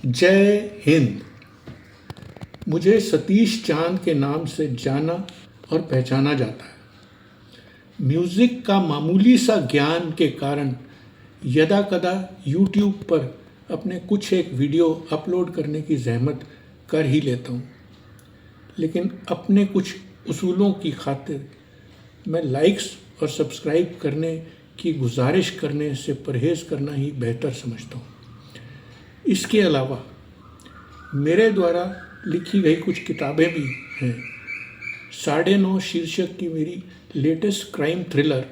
जय हिंद। मुझे सतीश चांद के नाम से जाना और पहचाना जाता है। म्यूज़िक का मामूली सा ज्ञान के कारण यदा कदा यूट्यूब पर अपने कुछ एक वीडियो अपलोड करने की जहमत कर ही लेता हूँ, लेकिन अपने कुछ उसूलों की खातिर मैं लाइक्स और सब्सक्राइब करने की गुजारिश करने से परहेज़ करना ही बेहतर समझता हूँ। इसके अलावा मेरे द्वारा लिखी गई कुछ किताबें भी हैं। 9.5 शीर्षक की मेरी लेटेस्ट क्राइम थ्रिलर,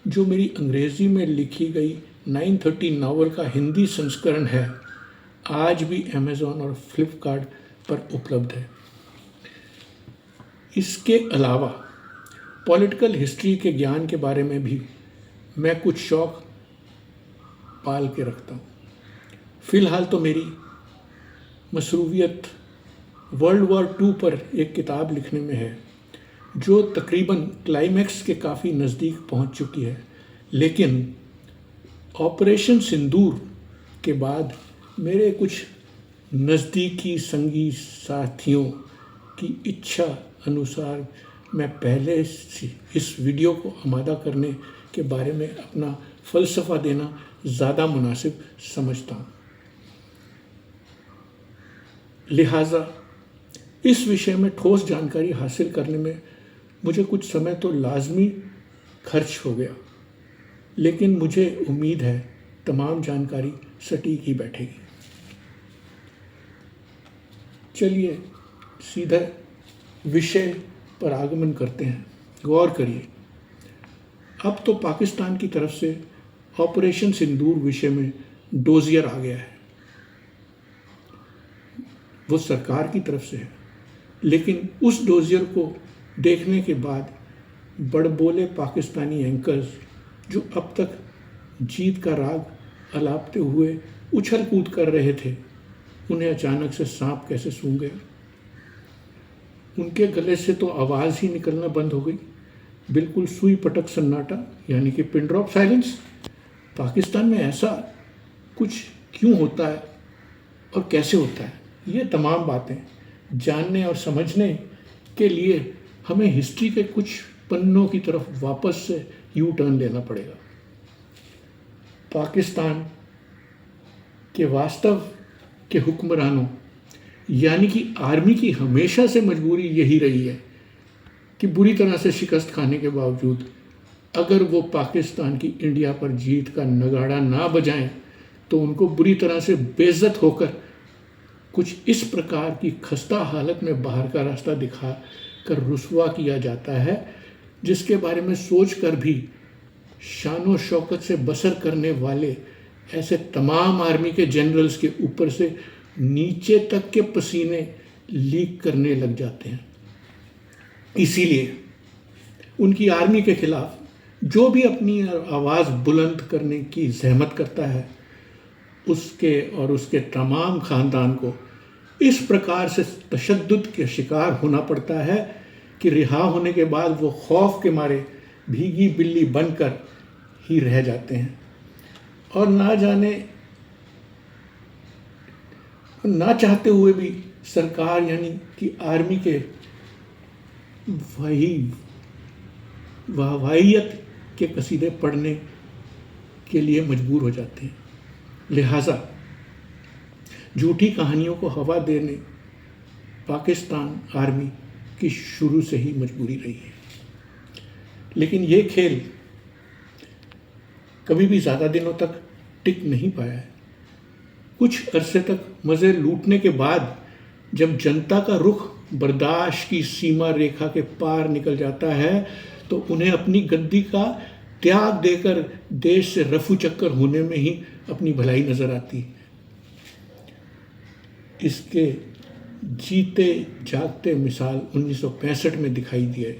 जो मेरी अंग्रेज़ी में लिखी गई 930 नावल का हिंदी संस्करण है, आज भी अमेज़ॉन और फ्लिपकार्ट पर उपलब्ध है। इसके अलावा पॉलिटिकल हिस्ट्री के ज्ञान के बारे में भी मैं कुछ शौक़ पाल के रखता हूँ। फ़िलहाल तो मेरी मसरूवियत वर्ल्ड वॉर 2 पर एक किताब लिखने में है, जो तकरीबन क्लाइमैक्स के काफ़ी नज़दीक पहुंच चुकी है, लेकिन ऑपरेशन सिंदूर के बाद मेरे कुछ नज़दीकी संगी साथियों की इच्छा अनुसार मैं पहले से इस वीडियो को आमादा करने के बारे में अपना फ़लसफ़ा देना ज़्यादा मुनासिब समझता हूँ। लिहाजा इस विषय में ठोस जानकारी हासिल करने में मुझे कुछ समय तो लाजमी खर्च हो गया, लेकिन मुझे उम्मीद है तमाम जानकारी सटीक ही बैठेगी। चलिए सीधे विषय पर आगमन करते हैं। गौर करिए, अब तो पाकिस्तान की तरफ से ऑपरेशन सिंदूर विषय में डोजियर आ गया है। वो सरकार की तरफ से है, लेकिन उस डोजियर को देखने के बाद बड़बोले पाकिस्तानी एंकर्स, जो अब तक जीत का राग अलापते हुए उछल कूद कर रहे थे, उन्हें अचानक से सांप कैसे सूंघ गया। उनके गले से तो आवाज़ ही निकलना बंद हो गई। बिल्कुल सुई पटक सन्नाटा, यानी कि पिन ड्रॉप साइलेंस। पाकिस्तान में ऐसा कुछ क्यों होता है और कैसे होता है, ये तमाम बातें जानने और समझने के लिए हमें हिस्ट्री के कुछ पन्नों की तरफ वापस से यू टर्न लेना पड़ेगा। पाकिस्तान के वास्तव के हुक्मरानों यानी कि आर्मी की हमेशा से मजबूरी यही रही है कि बुरी तरह से शिकस्त खाने के बावजूद अगर वो पाकिस्तान की इंडिया पर जीत का नगाड़ा ना बजाएं, तो उनको बुरी तरह से बेइज्जत होकर कुछ इस प्रकार की खस्ता हालत में बाहर का रास्ता दिखा कर रुसवा किया जाता है, जिसके बारे में सोच कर भी शानो शौकत से बसर करने वाले ऐसे तमाम आर्मी के जनरल्स के ऊपर से नीचे तक के पसीने लीक करने लग जाते हैं। इसीलिए उनकी आर्मी के खिलाफ जो भी अपनी आवाज़ बुलंद करने की जहमत करता है, उसके और उसके तमाम ख़ानदान को इस प्रकार से तशद्दुद के शिकार होना पड़ता है कि रिहा होने के बाद वो खौफ के मारे भीगी बिल्ली बनकर ही रह जाते हैं और ना जाने ना चाहते हुए भी सरकार यानी कि आर्मी के वाहियत के कसीदे पढ़ने के लिए मजबूर हो जाते हैं। लिहाजा झूठी कहानियों को हवा देने पाकिस्तान आर्मी की शुरू से ही मजबूरी रही है। लेकिन ये खेल कभी भी ज़्यादा दिनों तक टिक नहीं पाया है। कुछ अरसे तक मज़े लूटने के बाद जब जनता का रुख बर्दाश्त की सीमा रेखा के पार निकल जाता है, तो उन्हें अपनी गद्दी का त्याग देकर देश से रफू चक्कर होने में ही अपनी भलाई नज़र आती है। इसके जीते जागते मिसाल 1965 में दिखाई दिए,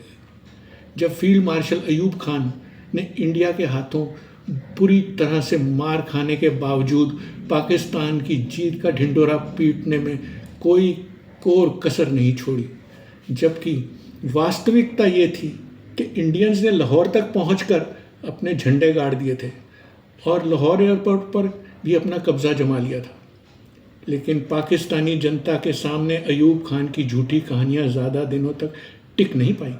जब फील्ड मार्शल अयूब खान ने इंडिया के हाथों बुरी तरह से मार खाने के बावजूद पाकिस्तान की जीत का ढिंढोरा पीटने में कोई कोर कसर नहीं छोड़ी। जबकि वास्तविकता ये थी कि इंडियंस ने लाहौर तक पहुंचकर अपने झंडे गाड़ दिए थे और लाहौर एयरपोर्ट पर भी अपना कब्ज़ा जमा लिया था। लेकिन पाकिस्तानी जनता के सामने अयूब खान की झूठी कहानियाँ ज़्यादा दिनों तक टिक नहीं पाई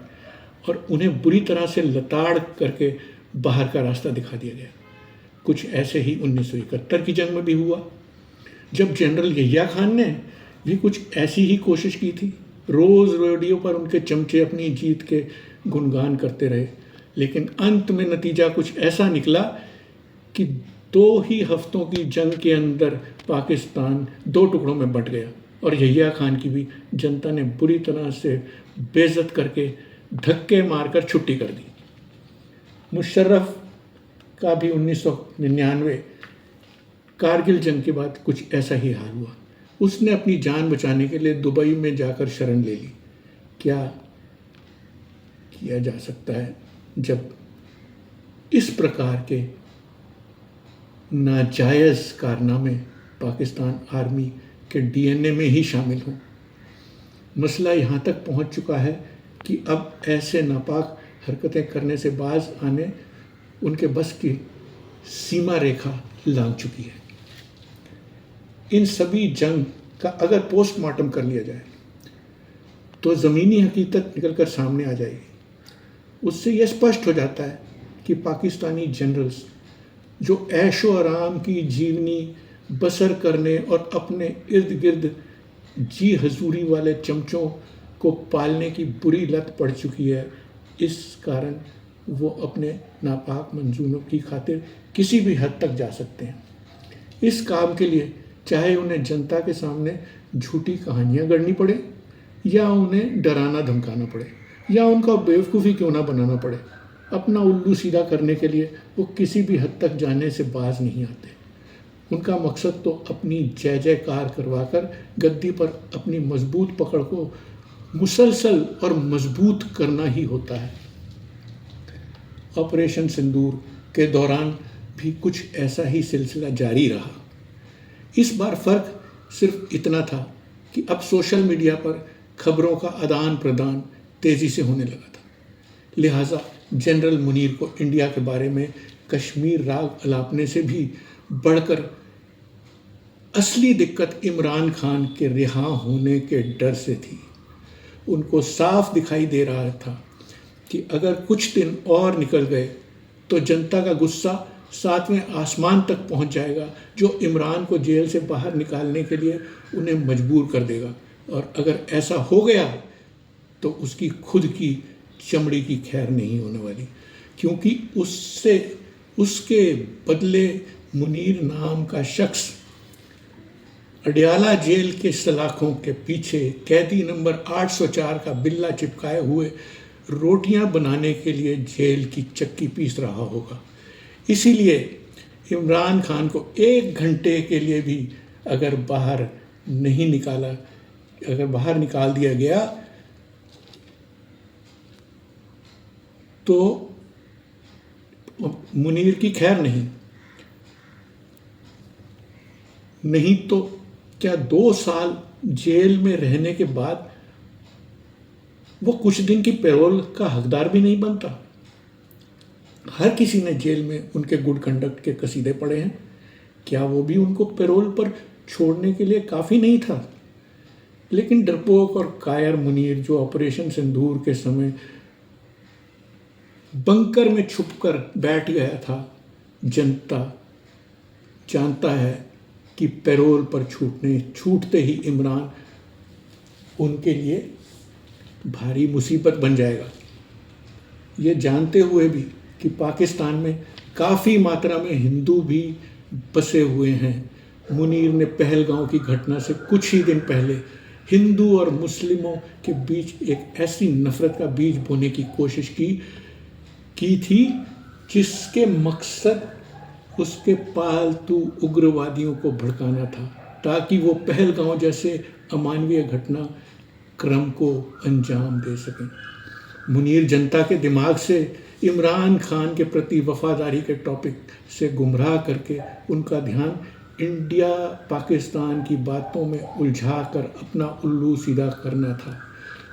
और उन्हें बुरी तरह से लताड़ करके बाहर का रास्ता दिखा दिया गया। कुछ ऐसे ही 1971 की जंग में भी हुआ, जब जनरल यहिया खान ने भी कुछ ऐसी ही कोशिश की थी। रोज़ रेडियो पर उनके चमचे अपनी जीत के गुणगान करते रहे, लेकिन अंत में नतीजा कुछ ऐसा निकला कि 2 ही हफ्तों की जंग के अंदर पाकिस्तान 2 टुकड़ों में बंट गया और यहिया खान की भी जनता ने बुरी तरह से बेइज्जत करके धक्के मारकर छुट्टी कर दी। मुशर्रफ का भी 1999 कारगिल जंग के बाद कुछ ऐसा ही हाल हुआ। उसने अपनी जान बचाने के लिए दुबई में जाकर शरण ले ली। क्या किया जा सकता है जब इस प्रकार के नाजायज़ कारनामे पाकिस्तान आर्मी के डीएनए में ही शामिल हों। मसला यहाँ तक पहुँच चुका है कि अब ऐसे नापाक हरकतें करने से बाज आने उनके बस की सीमा रेखा लांघ चुकी है। इन सभी जंग का अगर पोस्टमार्टम कर लिया जाए तो ज़मीनी हकीकत निकलकर सामने आ जाएगी। उससे यह स्पष्ट हो जाता है कि पाकिस्तानी जनरल्स जो ऐशो आराम की जीवनी बसर करने और अपने इर्द गिर्द जी हजूरी वाले चमचों को पालने की बुरी लत पड़ चुकी है, इस कारण वो अपने नापाक मंजूरों की खातिर किसी भी हद तक जा सकते हैं। इस काम के लिए चाहे उन्हें जनता के सामने झूठी कहानियाँ गढ़नी पड़े या उन्हें डराना धमकाना पड़े या उनका बेवकूफ़ी क्यों ना बनाना पड़े, अपना उल्लू सीधा करने के लिए वो किसी भी हद तक जाने से बाज नहीं आते। उनका मकसद तो अपनी जय जयकार करवाकर गद्दी पर अपनी मजबूत पकड़ को मुसलसल और मजबूत करना ही होता है। ऑपरेशन सिंदूर के दौरान भी कुछ ऐसा ही सिलसिला जारी रहा। इस बार फ़र्क सिर्फ इतना था कि अब सोशल मीडिया पर खबरों का आदान प्रदान तेज़ी से होने लगा था, लिहाजा जनरल मुनीर को इंडिया के बारे में कश्मीर राग अलापने से भी बढ़कर असली दिक्कत इमरान खान के रिहा होने के डर से थी। उनको साफ दिखाई दे रहा था कि अगर कुछ दिन और निकल गए तो जनता का गुस्सा 7वें आसमान तक पहुंच जाएगा, जो इमरान को जेल से बाहर निकालने के लिए उन्हें मजबूर कर देगा। और अगर ऐसा हो गया तो उसकी खुद की चमड़ी की खैर नहीं होने वाली, क्योंकि उसके बदले मुनीर नाम का शख्स अडयाला जेल के सलाखों के पीछे कैदी नंबर 804 का बिल्ला चिपकाए हुए रोटियां बनाने के लिए जेल की चक्की पीस रहा होगा। इसीलिए इमरान खान को 1 घंटे के लिए भी अगर बाहर निकाल दिया गया तो मुनीर की खैर नहीं तो क्या 2 साल जेल में रहने के बाद वो कुछ दिन की पैरोल का हकदार भी नहीं बनता। हर किसी ने जेल में उनके गुड कंडक्ट के कसीदे पढ़े हैं, क्या वो भी उनको पैरोल पर छोड़ने के लिए काफ़ी नहीं था? लेकिन डरपोक और कायर मुनीर, जो ऑपरेशन सिंदूर के समय बंकर में छुपकर बैठ गया था, जनता जानता है कि पैरोल पर छूटते ही इमरान उनके लिए भारी मुसीबत बन जाएगा। ये जानते हुए भी कि पाकिस्तान में काफ़ी मात्रा में हिंदू भी बसे हुए हैं, मुनीर ने पहलगांव की घटना से कुछ ही दिन पहले हिंदू और मुस्लिमों के बीच एक ऐसी नफ़रत का बीज बोने की कोशिश की थी जिसके मकसद उसके पालतू उग्रवादियों को भड़काना था, ताकि वो पहलगांव जैसे अमानवीय घटना क्रम को अंजाम दे सकें। मुनीर जनता के दिमाग से इमरान खान के प्रति वफादारी के टॉपिक से गुमराह करके उनका ध्यान इंडिया पाकिस्तान की बातों में उलझा कर अपना उल्लू सीधा करना था।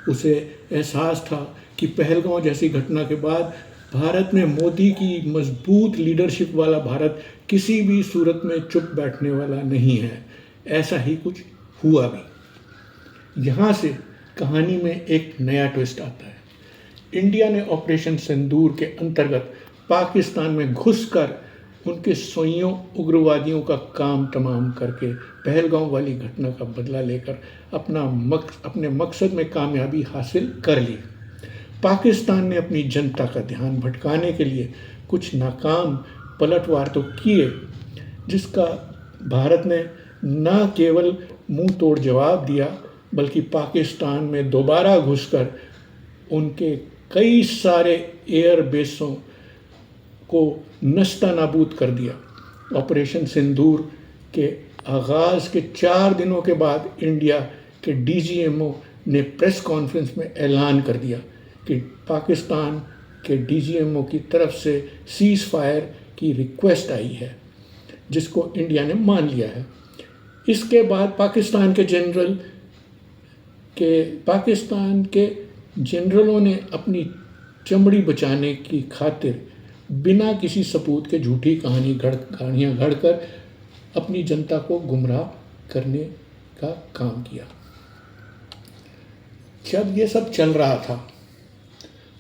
उसे एहसास था कि पहलगांव जैसी घटना के बाद भारत में मोदी की मजबूत लीडरशिप वाला भारत किसी भी सूरत में चुप बैठने वाला नहीं है। ऐसा ही कुछ हुआ भी। यहाँ से कहानी में एक नया ट्विस्ट आता है। इंडिया ने ऑपरेशन सिंदूर के अंतर्गत पाकिस्तान में घुसकर उनके सोइयों उग्रवादियों का काम तमाम करके पहलगांव वाली घटना का बदला लेकर अपने मकसद में कामयाबी हासिल कर ली। पाकिस्तान ने अपनी जनता का ध्यान भटकाने के लिए कुछ नाकाम पलटवार तो किए, जिसका भारत ने न केवल मुंह तोड़ जवाब दिया, बल्कि पाकिस्तान में दोबारा घुसकर उनके कई सारे एयर बेसों को नस्ता नाबूद कर दिया। ऑपरेशन सिंदूर के आगाज़ के 4 दिनों के बाद इंडिया के डीजीएमओ ने प्रेस कॉन्फ्रेंस में ऐलान कर दिया कि पाकिस्तान के डीजीएमओ की तरफ से सीज़ फायर की रिक्वेस्ट आई है, जिसको इंडिया ने मान लिया है। इसके बाद पाकिस्तान के जनरलों ने अपनी चमड़ी बचाने की खातिर बिना किसी सबूत के झूठी कहानियाँ गढ़कर अपनी जनता को गुमराह करने का काम किया। जब ये सब चल रहा था,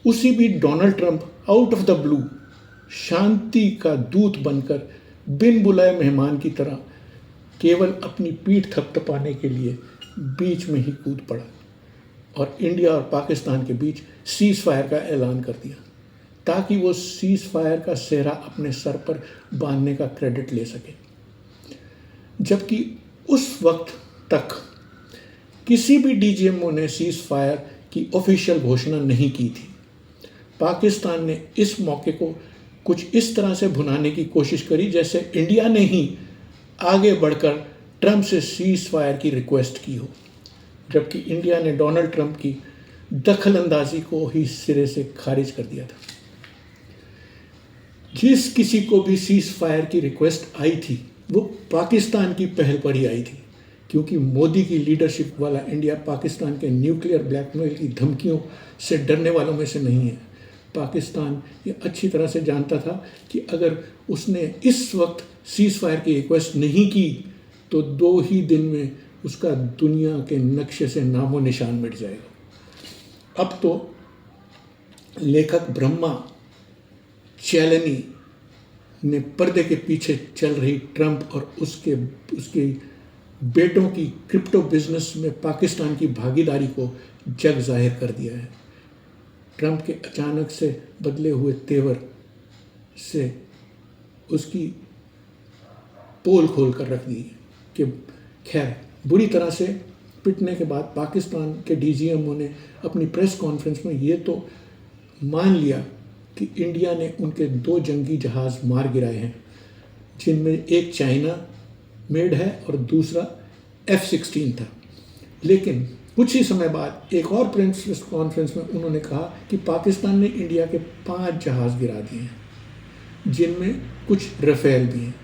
उसी बीच Donald Trump out of the blue शांति का दूत बनकर बिन बुलाए मेहमान की तरह केवल अपनी पीठ थपथपाने के लिए बीच में ही कूद पड़ा और इंडिया और पाकिस्तान के बीच सीज़ फायर का ऐलान कर दिया, ताकि वो सीज़ फायर का सेहरा अपने सर पर बांधने का क्रेडिट ले सके। जबकि उस वक्त तक किसी भी डीजीएमओ ने सीज़ फायर की ऑफिशियल घोषणा नहीं की थी। पाकिस्तान ने इस मौके को कुछ इस तरह से भुनाने की कोशिश करी जैसे इंडिया ने ही आगे बढ़कर ट्रंप से सीज़ फायर की रिक्वेस्ट की हो, जबकि इंडिया ने डोनाल्ड ट्रंप की दखल अंदाजी को ही सिरे से खारिज कर दिया था। जिस किसी को भी सीज़ फायर की रिक्वेस्ट आई थी, वो पाकिस्तान की पहल पर ही आई थी, क्योंकि मोदी की लीडरशिप वाला इंडिया पाकिस्तान के न्यूक्लियर ब्लैकमेल की धमकियों से डरने वालों में से नहीं है। पाकिस्तान ये अच्छी तरह से जानता था कि अगर उसने इस वक्त सीज़ फायर की रिक्वेस्ट नहीं की तो 2 ही दिन में उसका दुनिया के नक्शे से नामो निशान मिट जाएगा। अब तो लेखक ब्रह्मा चैलनी ने पर्दे के पीछे चल रही ट्रंप और उसके बेटों की क्रिप्टो बिजनेस में पाकिस्तान की भागीदारी को जग जाहिर कर दिया है। ट्रंप के अचानक से बदले हुए तेवर से उसकी पोल खोल कर रख दी कि खैर बुरी तरह से पिटने के बाद पाकिस्तान के डीजीएमओ ने अपनी प्रेस कॉन्फ्रेंस में ये तो मान लिया कि इंडिया ने उनके 2 जंगी जहाज़ मार गिराए हैं, जिनमें एक चाइना मेड है और दूसरा F-16 था। लेकिन कुछ ही समय बाद एक और प्रेस कॉन्फ्रेंस में उन्होंने कहा कि पाकिस्तान ने इंडिया के 5 जहाज़ गिरा दिए हैं, जिनमें कुछ रफेल भी हैं।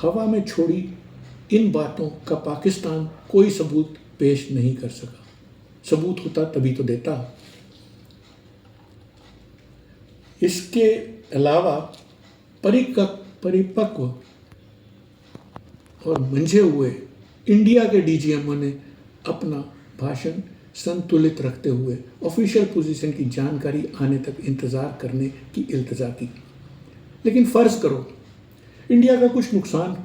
हवा में छोड़ी इन बातों का पाकिस्तान कोई सबूत पेश नहीं कर सका। सबूत होता तभी तो देता। इसके अलावा परिपक्व और मंझे हुए इंडिया के डीजीएमओ ने अपना भाषण संतुलित रखते हुए ऑफिशियल पोजीशन की जानकारी आने तक इंतज़ार करने की इल्तिजा की। लेकिन फ़र्ज़ करो इंडिया का कुछ नुकसान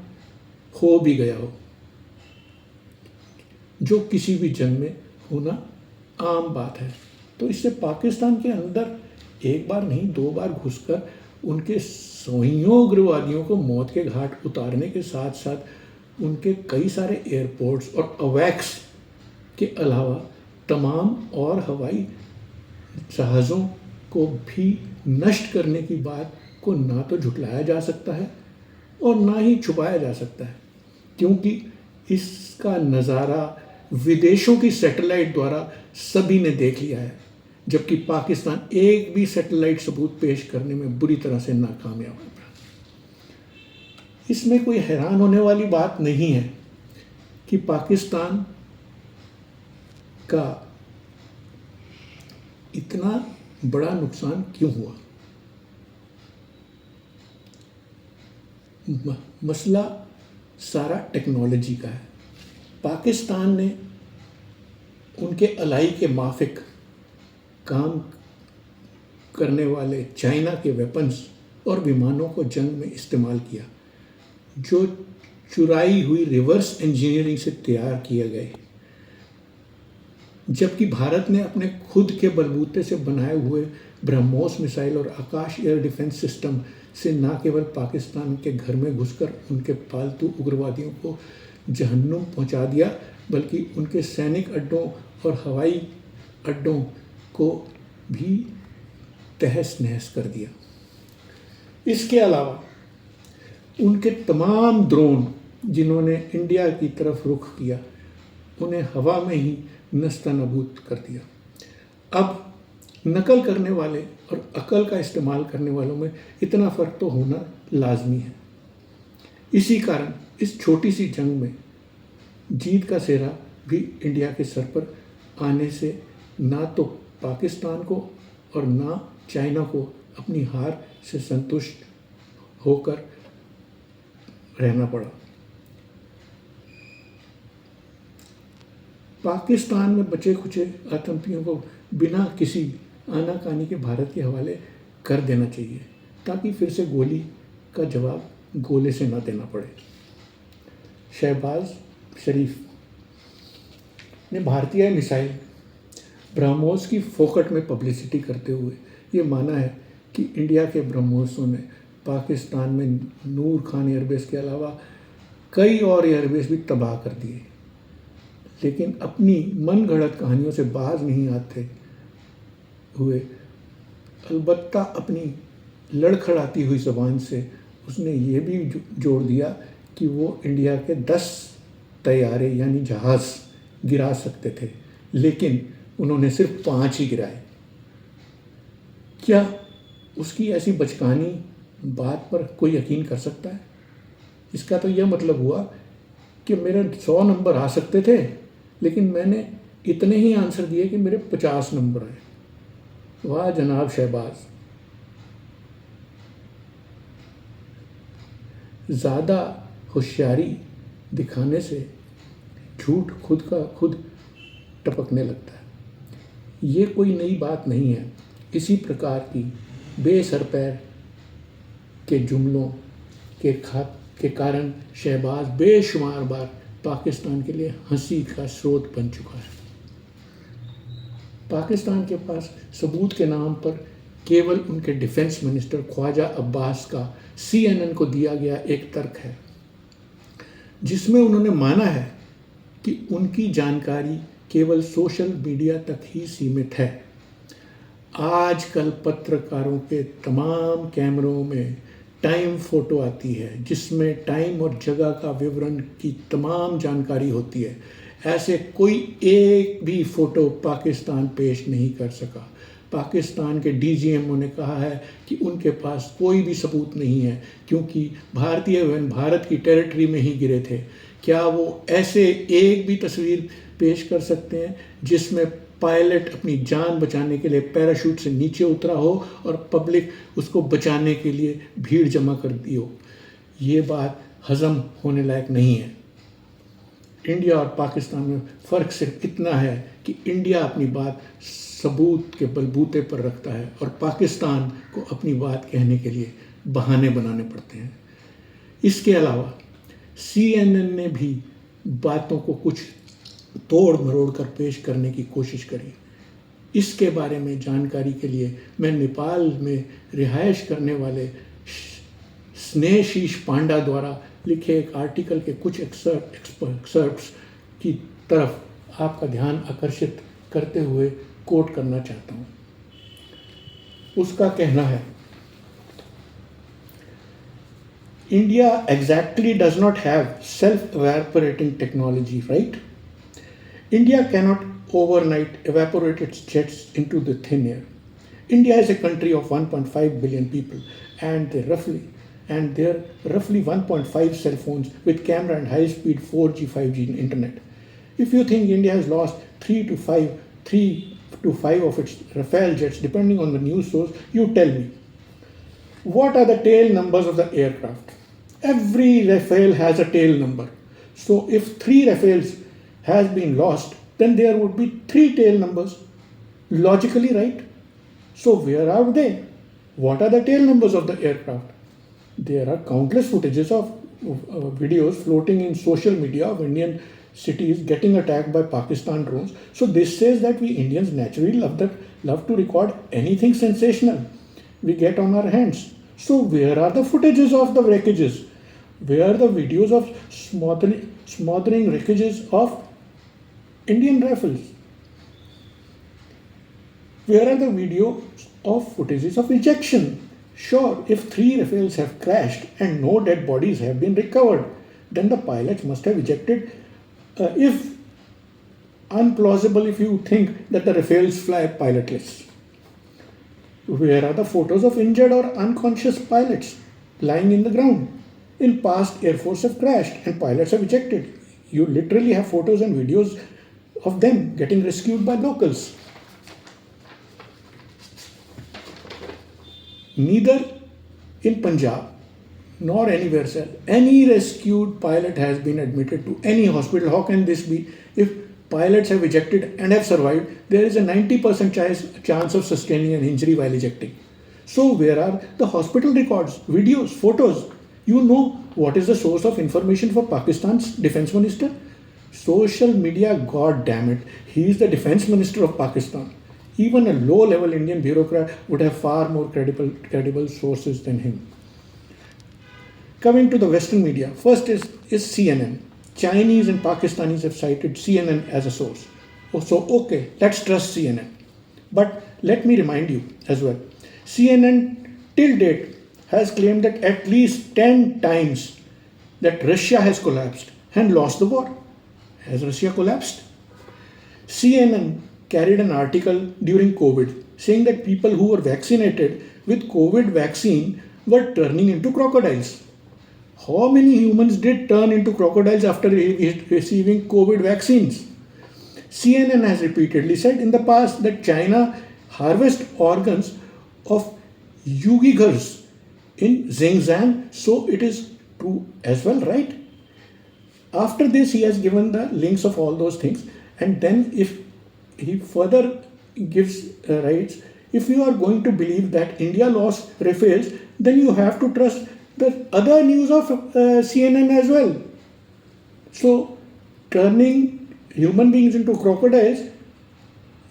हो भी गया हो, जो किसी भी जंग में होना आम बात है, तो इससे पाकिस्तान के अंदर एक बार नहीं 2 बार घुसकर उनके सोइयों उग्रवादियों को मौत के घाट उतारने के साथ साथ उनके कई सारे एयरपोर्ट्स और अवैक्स के अलावा तमाम और हवाई जहाज़ों को भी नष्ट करने की बात को ना तो झुटलाया जा सकता है और ना ही छुपाया जा सकता है, क्योंकि इसका नज़ारा विदेशों की सैटेलाइट द्वारा सभी ने देख लिया है, जबकि पाकिस्तान एक भी सैटेलाइट सबूत पेश करने में बुरी तरह से नाकामयाब है। इसमें कोई हैरान होने वाली बात नहीं है कि पाकिस्तान का इतना बड़ा नुकसान क्यों हुआ। मसला सारा टेक्नोलॉजी का है। पाकिस्तान ने उनके अलाई के माफिक काम करने वाले चाइना के वेपन्स और विमानों को जंग में इस्तेमाल किया, जो चुराई हुई रिवर्स इंजीनियरिंग से तैयार किए गए, जबकि भारत ने अपने खुद के बलबूते से बनाए हुए ब्रह्मोस मिसाइल और आकाश एयर डिफेंस सिस्टम से न केवल पाकिस्तान के घर में घुसकर उनके पालतू उग्रवादियों को जहन्नुम पहुंचा दिया, बल्कि उनके सैनिक अड्डों और हवाई अड्डों को भी तहस नहस कर दिया। इसके अलावा उनके तमाम ड्रोन जिन्होंने इंडिया की तरफ रुख किया, उन्हें हवा में ही नस्तानाबूद कर दिया। अब नकल करने वाले और अकल का इस्तेमाल करने वालों में इतना फ़र्क तो होना लाजमी है। इसी कारण इस छोटी सी जंग में जीत का सेहरा भी इंडिया के सर पर आने से ना तो पाकिस्तान को और ना चाइना को अपनी हार से संतुष्ट होकर रहना पड़ा। पाकिस्तान में बचे खुचे आतंकियों को बिना किसी आनाकानी के भारत के हवाले कर देना चाहिए, ताकि फिर से गोली का जवाब गोले से ना देना पड़े। शहबाज शरीफ ने भारतीय मिसाइल ब्रह्मोस की फोकट में पब्लिसिटी करते हुए ये माना है कि इंडिया के ब्रह्मोसों ने पाकिस्तान में नूर खान एयरबेस के अलावा कई और एयरबेस भी तबाह कर दिए, लेकिन अपनी मन गढ़ंत कहानियों से बाज नहीं आते हुए अलबत्ता अपनी लड़खड़ाती हुई ज़बान से उसने ये भी जोड़ दिया कि वो इंडिया के 10 तैयारे यानी जहाज़ गिरा सकते थे, लेकिन उन्होंने सिर्फ 5 ही गिराए। क्या उसकी ऐसी बचकानी बात पर कोई यकीन कर सकता है? इसका तो यह मतलब हुआ कि मेरे 100 नंबर आ सकते थे, लेकिन मैंने इतने ही आंसर दिए कि मेरे 50 नंबर आए। वाह जनाब शहबाज। ज़्यादा होशियारी दिखाने से झूठ खुद का खुद टपकने लगता है। ये कोई नई बात नहीं है। इसी प्रकार की बेसर पैर के जुमलों के कारण शहबाज बेशुमार बार पाकिस्तान के लिए हंसी का स्रोत बन चुका है। पाकिस्तान के पास सबूत के नाम पर केवल उनके डिफेंस मिनिस्टर ख्वाजा अब्बास का CNN को दिया गया एक तर्क है, जिसमें उन्होंने माना है कि उनकी जानकारी केवल सोशल मीडिया तक ही सीमित है। आजकल पत्रकारों के तमाम कैमरों में टाइम फ़ोटो आती है, जिसमें टाइम और जगह का विवरण की तमाम जानकारी होती है। ऐसे कोई एक भी फ़ोटो पाकिस्तान पेश नहीं कर सका। पाकिस्तान के DGMO ने कहा है कि उनके पास कोई भी सबूत नहीं है, क्योंकि भारतीय विमान भारत की टेरिटरी में ही गिरे थे। क्या वो ऐसे एक भी तस्वीर पेश कर सकते हैं जिसमें पायलट अपनी जान बचाने के लिए पैराशूट से नीचे उतरा हो और पब्लिक उसको बचाने के लिए भीड़ जमा कर दी हो? ये बात हज़म होने लायक नहीं है। इंडिया और पाकिस्तान में फ़र्क सिर्फ इतना है कि इंडिया अपनी बात सबूत के बलबूते पर रखता है और पाकिस्तान को अपनी बात कहने के लिए बहाने बनाने पड़ते हैं। इसके अलावा CNN ने भी बातों को कुछ तोड़ मरोड़ कर पेश करने की कोशिश करी। इसके बारे में जानकारी के लिए मैं नेपाल में रिहाइश करने वाले स्नेहशीष पांडा द्वारा लिखे एक आर्टिकल के कुछ एक्सर्प्ट्स की तरफ आपका ध्यान आकर्षित करते हुए कोट करना चाहता हूँ। उसका कहना है, India exactly does not have self-evaporating technology, right? India cannot overnight evaporate its jets into the thin air. India is a country of 1.5 billion people, and there are roughly 1.5 cell phones with camera and high-speed 4G, 5G internet. If you think India has lost 3 to 5 of its Rafale jets, depending on the news source, you tell me. What are the tail numbers of the aircraft? Every Rafale has a tail number. So if 3 Rafales has been lost, then there would be 3 tail numbers. Logically right. So where are they? What are the tail numbers of the aircraft? There are countless footages of videos floating in social media of Indian cities getting attacked by Pakistan drones. So this says that we Indians naturally love to record anything sensational we get on our hands. So where are the footages of the wreckages? Where are the videos of smothering wreckages of Indian Rifles? Where are the videos of footages of ejection? Sure, if 3 Rafales have crashed and no dead bodies have been recovered, then the pilots must have ejected. If unplausible if you think that the Rafales fly pilotless. Where are the photos of injured or unconscious pilots lying in the ground? In past, Air Force have crashed and pilots have ejected. You literally have photos and videos of them getting rescued by locals. Neither in Punjab nor anywhere else, any rescued pilot has been admitted to any hospital. How can this be? If pilots have ejected and have survived, there is a 90% chance of sustaining an injury while ejecting. So where are the hospital records, videos, photos? You know what is the source of information for Pakistan's defense minister? Social media, god damn it. He is the defense minister of Pakistan. Even a low-level Indian bureaucrat would have far more credible sources than him. Coming to the Western media, first is CNN. Chinese and Pakistanis have cited CNN as a source. So, okay, let's trust CNN. But let me remind you as well, CNN till date has claimed that at least 10 times that Russia has collapsed and lost the war. Has Russia collapsed? CNN carried an article during COVID saying that people who were vaccinated with COVID vaccine were turning into crocodiles. How many humans did turn into crocodiles after receiving COVID vaccines? CNN has repeatedly said in the past that China harvests organs of Uyghurs in Xinjiang, so it is true as well, right? After this, he has given the links of all those things, and then if he further gives rights, if you are going to believe that India lost Rafales, then you have to trust the other news of CNN as well. So, turning human beings into crocodiles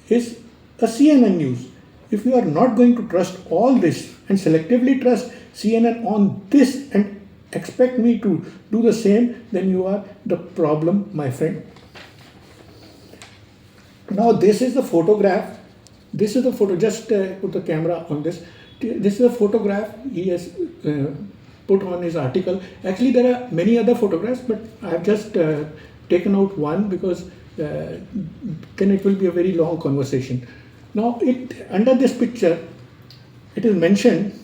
is a CNN news. If you are not going to trust all this and selectively trust CNN on this and expect me to do the same, then you are the problem, my friend. Now this is the photograph. This is the photo. Just put the camera on this. This is a photograph he has put on his article. Actually, there are many other photographs, but I have just taken out one because then it will be a very long conversation. Now, under this picture, it is mentioned.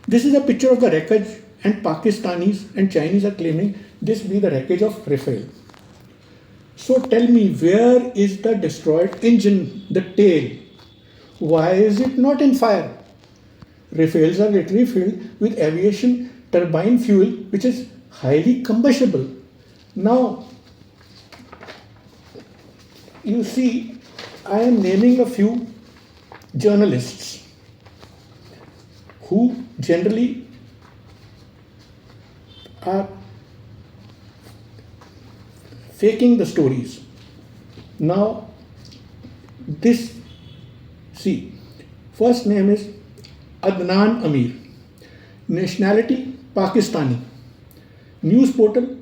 This is a picture of the wreckage, and Pakistanis and Chinese are claiming this be the wreckage of Rafale. So tell me, where is the destroyed engine, the tail? Why is it not in fire? Rafales are literally filled with aviation turbine fuel, which is highly combustible. Now, you see, I am naming a few journalists who generally are faking the stories. Now, first name is Adnan Amir, nationality Pakistani, news portal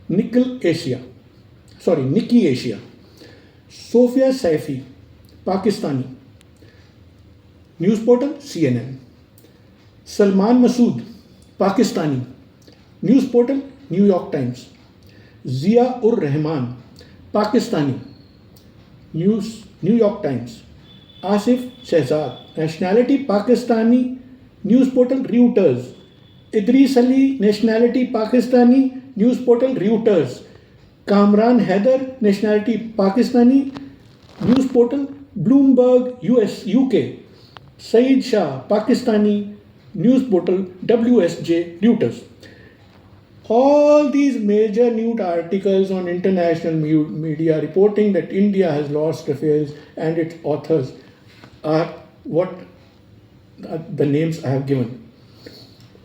Nikki Asia, Sophia Saifi, Pakistani, news portal CNN, Salman Masood, Pakistani, news portal New York Times, Zia ur Rahman, Pakistani, New York Times, Asif Shehzad, nationality Pakistani, news portal Reuters, Idris Ali, nationality Pakistani, news portal Reuters, Kamran Haider, nationality Pakistani, news portal Bloomberg UK, Saeed Shah, Pakistani, news portal WSJ Reuters. All these major news articles on international media reporting that India has lost Rafales and its authors are what the names I have given.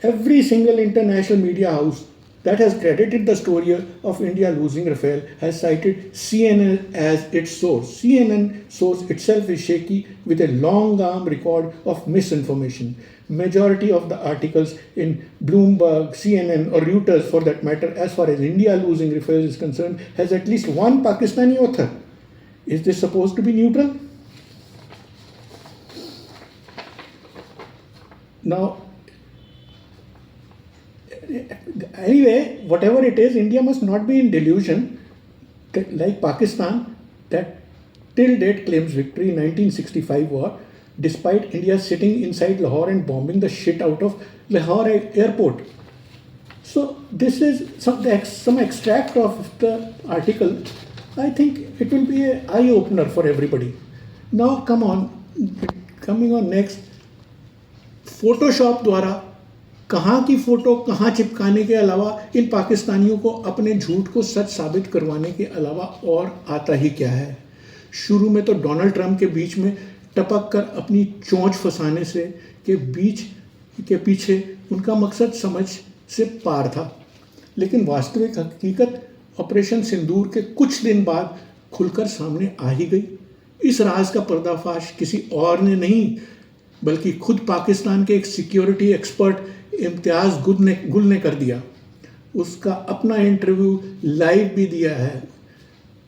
Every single international media house that has credited the story of India losing Rafale has cited CNN as its source. CNN source itself is shaky with a long arm record of misinformation. Majority of the articles in Bloomberg, CNN or Reuters for that matter, as far as India losing Rafale is concerned, has at least one Pakistani author. Is this supposed to be neutral? Now, anyway, whatever it is, India must not be in delusion that, like Pakistan, that till date claims victory in 1965 war, despite India sitting inside Lahore and bombing the shit out of Lahore airport. So this is some extract of the article. I think it will be an eye opener for everybody. Now, coming on next, Photoshop द्वारा कहाँ की photo कहाँ चिपकाने के अलावा इन पाकिस्तानियों को अपने झूठ को सच साबित करवाने के अलावा और आता ही क्या है। शुरू में तो डोनाल्ड ट्रंप के बीच में टपक कर अपनी चोंच फंसाने से के पीछे उनका मकसद समझ से पार था, लेकिन वास्तविक हकीकत ऑपरेशन सिंदूर के कुछ दिन बाद खुलकर सामने आ ही गई। इस राज का पर्दाफाश किसी और ने नहीं बल्कि खुद पाकिस्तान के एक सिक्योरिटी एक्सपर्ट इम्तियाज़ गुल ने कर दिया। उसका अपना इंटरव्यू लाइव भी दिया है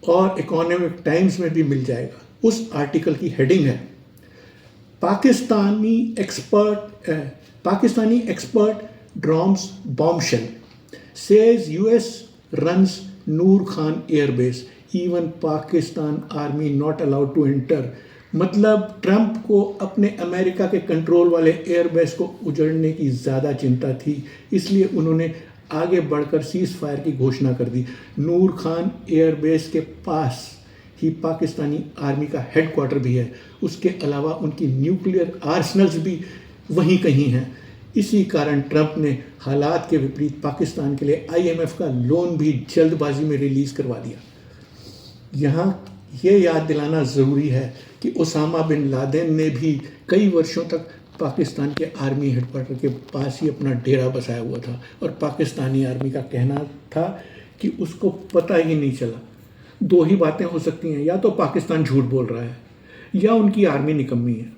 और इकोनॉमिक टाइम्स में भी मिल जाएगा। उस आर्टिकल की हेडिंग है Pakistani expert drops bombshell says US runs Noor Khan airbase even Pakistan army not allowed to enter. मतलब ट्रंप को अपने अमेरिका के कंट्रोल वाले एयरबेस को उजड़ने की ज़्यादा चिंता थी, इसलिए उन्होंने आगे बढ़कर सीज़ फायर की घोषणा कर दी। नूर खान एयरबेस के पास ही पाकिस्तानी आर्मी का हेडक्वार्टर भी है। उसके अलावा उनकी न्यूक्लियर आर्सनल्स भी वहीं कहीं हैं। इसी कारण ट्रंप ने हालात के विपरीत पाकिस्तान के लिए IMF का लोन भी जल्दबाजी में रिलीज़ करवा दिया। यहाँ ये याद दिलाना ज़रूरी है कि ओसामा बिन लादेन ने भी कई वर्षों तक पाकिस्तान के आर्मी हेडक्वार्टर के पास ही अपना डेरा बसाया हुआ था और पाकिस्तानी आर्मी का कहना था कि उसको पता ही नहीं चला। दो ही बातें हो सकती हैं, या तो पाकिस्तान झूठ बोल रहा है या उनकी आर्मी निकम्मी है।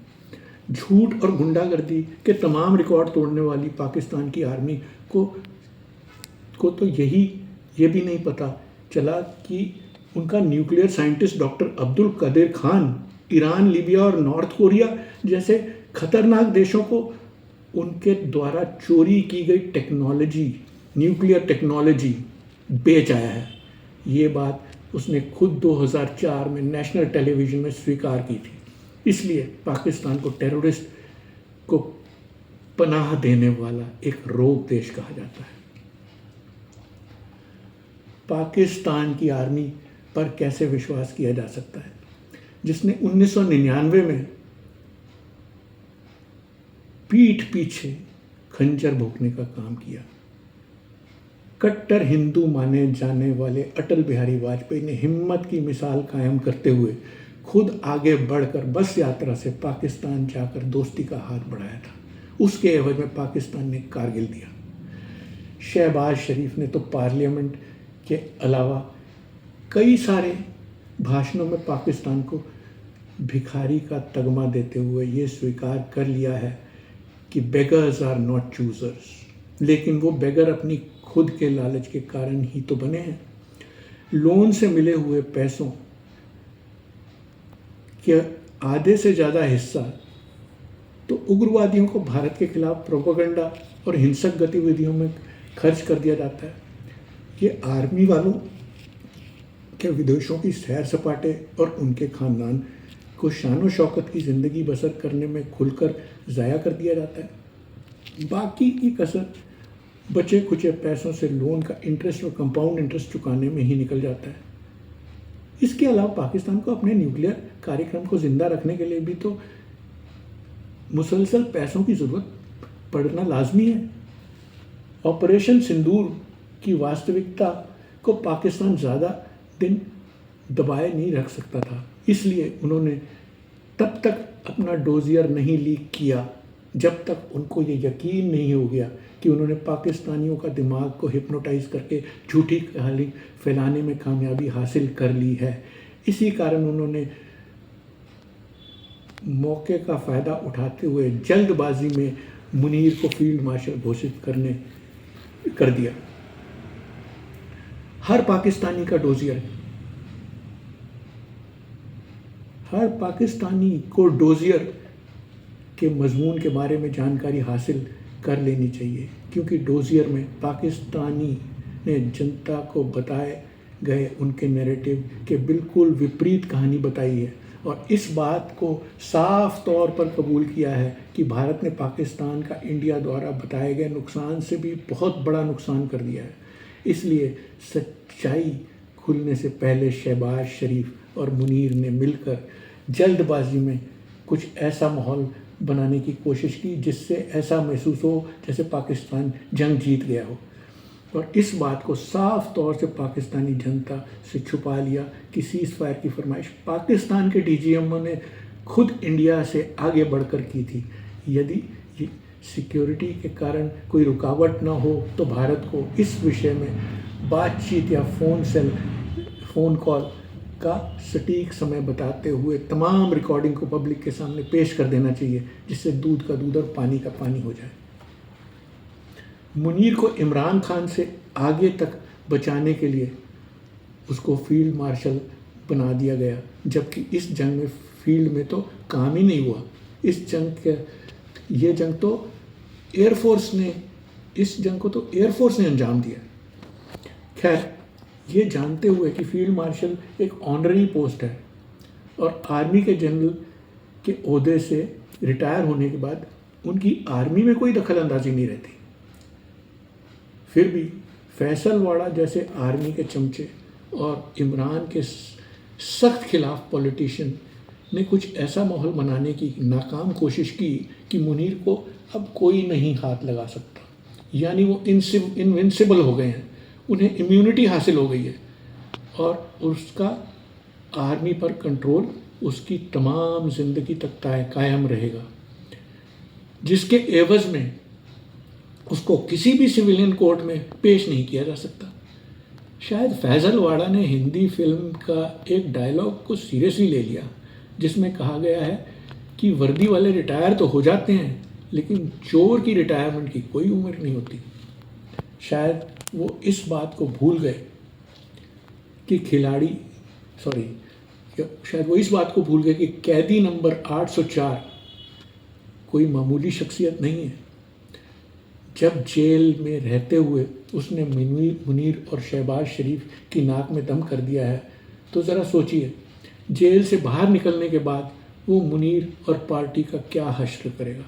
झूठ और गुंडागर्दी के तमाम रिकॉर्ड तोड़ने वाली पाकिस्तान की आर्मी को तो ये भी नहीं पता चला कि उनका nuclear scientist doctor Abdul Qadeer Khan Iran, Libya और नॉर्थ कोरिया जैसे खतरनाक देशों को उनके द्वारा चोरी की गई टेक्नोलॉजी, न्यूक्लियर टेक्नोलॉजी बेच आया है। ये बात उसने खुद 2004 में नेशनल टेलीविज़न में स्वीकार की थी। इसलिए पाकिस्तान को टेररिस्ट को पनाह देने वाला एक रोग देश कहा जाता है। पाकिस्तान की आर्मी पर कैसे विश्वास किया जा सकता है, जिसने 1999 में पीठ पीछे खंजर भोंकने का काम किया। कट्टर हिंदू माने जाने वाले अटल बिहारी वाजपेयी ने हिम्मत की मिसाल कायम करते हुए खुद आगे बढ़कर बस यात्रा से पाकिस्तान जाकर दोस्ती का हाथ बढ़ाया था। उसके एवज में पाकिस्तान ने कारगिल दिया। शहबाज शरीफ ने तो पार्लियामेंट के अलावा कई सारे भाषणों में पाकिस्तान को भिखारी का तगमा देते हुए ये स्वीकार कर लिया है कि बेगर्स आर नॉट चूजर्स। लेकिन वो बेगर अपनी खुद के लालच के कारण ही तो बने हैं। लोन से मिले हुए पैसों के आधे से ज़्यादा हिस्सा तो उग्रवादियों को भारत के खिलाफ प्रोपेगेंडा और हिंसक गतिविधियों में खर्च कर दिया जाता है। ये आर्मी वालों के विदेशों की सैर सपाटे और उनके खानदान को शान शौकत की ज़िंदगी बसर करने में खुलकर ज़ाया कर दिया जाता है। बाकी की कसर बचे खुचे पैसों से लोन का इंटरेस्ट और कंपाउंड इंटरेस्ट चुकाने में ही निकल जाता है। इसके अलावा पाकिस्तान को अपने न्यूक्लियर कार्यक्रम को ज़िंदा रखने के लिए भी तो मुसलसल पैसों की ज़रूरत पड़ना लाजमी है। ऑपरेशन सिंदूर कि वास्तविकता को पाकिस्तान ज़्यादा दिन दबाए नहीं रख सकता था, इसलिए उन्होंने तब तक अपना डोजियर नहीं लीक किया जब तक उनको ये यकीन नहीं हो गया कि उन्होंने पाकिस्तानियों का दिमाग को हिप्नोटाइज करके झूठी कहानी फैलाने में कामयाबी हासिल कर ली है। इसी कारण उन्होंने मौके का फ़ायदा उठाते हुए जल्दबाजी में मुनीर को फील्ड मार्शल घोषित कर दिया। हर पाकिस्तानी को डोजियर के मजमून के बारे में जानकारी हासिल कर लेनी चाहिए, क्योंकि डोजियर में पाकिस्तानी ने जनता को बताए गए उनके नैरेटिव के बिल्कुल विपरीत कहानी बताई है और इस बात को साफ तौर पर कबूल किया है कि भारत ने पाकिस्तान का इंडिया द्वारा बताए गए नुकसान से भी बहुत बड़ा नुकसान कर दिया है। इसलिए सच्चाई खुलने से पहले शहबाज शरीफ और मुनीर ने मिलकर जल्दबाजी में कुछ ऐसा माहौल बनाने की कोशिश की जिससे ऐसा महसूस हो जैसे पाकिस्तान जंग जीत गया हो, और इस बात को साफ तौर से पाकिस्तानी जनता से छुपा लिया कि सीज़ फायर की फरमाइश पाकिस्तान के डीजीएमओ ने खुद इंडिया से आगे बढ़कर की थी। यदि सिक्योरिटी के कारण कोई रुकावट ना हो तो भारत को इस विषय में बातचीत या फ़ोन कॉल का सटीक समय बताते हुए तमाम रिकॉर्डिंग को पब्लिक के सामने पेश कर देना चाहिए, जिससे दूध का दूध और पानी का पानी हो जाए। मुनीर को इमरान खान से आगे तक बचाने के लिए उसको फील्ड मार्शल बना दिया गया, जबकि इस जंग में फील्ड में तो काम ही नहीं हुआ। इस जंग को तो एयरफोर्स ने अंजाम दिया। खैर, ये जानते हुए कि फील्ड मार्शल एक ऑनररी पोस्ट है और आर्मी के जनरल के ओहदे से रिटायर होने के बाद उनकी आर्मी में कोई दखल अंदाजी नहीं रहती, फिर भी फैसल वाड़ा जैसे आर्मी के चमचे और इमरान के सख्त खिलाफ पॉलिटिशियन ने कुछ ऐसा माहौल बनाने की नाकाम कोशिश की कि मुनीर को अब कोई नहीं हाथ लगा सकता, यानी वो इनविंसिबल हो गए हैं, उन्हें इम्यूनिटी हासिल हो गई है और उसका आर्मी पर कंट्रोल उसकी तमाम ज़िंदगी तक कायम रहेगा, जिसके एवज़ में उसको किसी भी सिविलियन कोर्ट में पेश नहीं किया जा सकता। शायद फैज़ल वाड़ा ने हिंदी फिल्म का एक डायलॉग को सीरियसली ले लिया, जिसमें कहा गया है कि वर्दी वाले रिटायर तो हो जाते हैं, लेकिन चोर की रिटायरमेंट की कोई उम्र नहीं होती। शायद वो इस बात को भूल गए कि कैदी नंबर 804 कोई मामूली शख्सियत नहीं है। जब जेल में रहते हुए उसने मुनीर और शहबाज शरीफ की नाक में दम कर दिया है, तो ज़रा सोचिए जेल से बाहर निकलने के बाद वो मुनीर और पार्टी का क्या हश्र करेगा।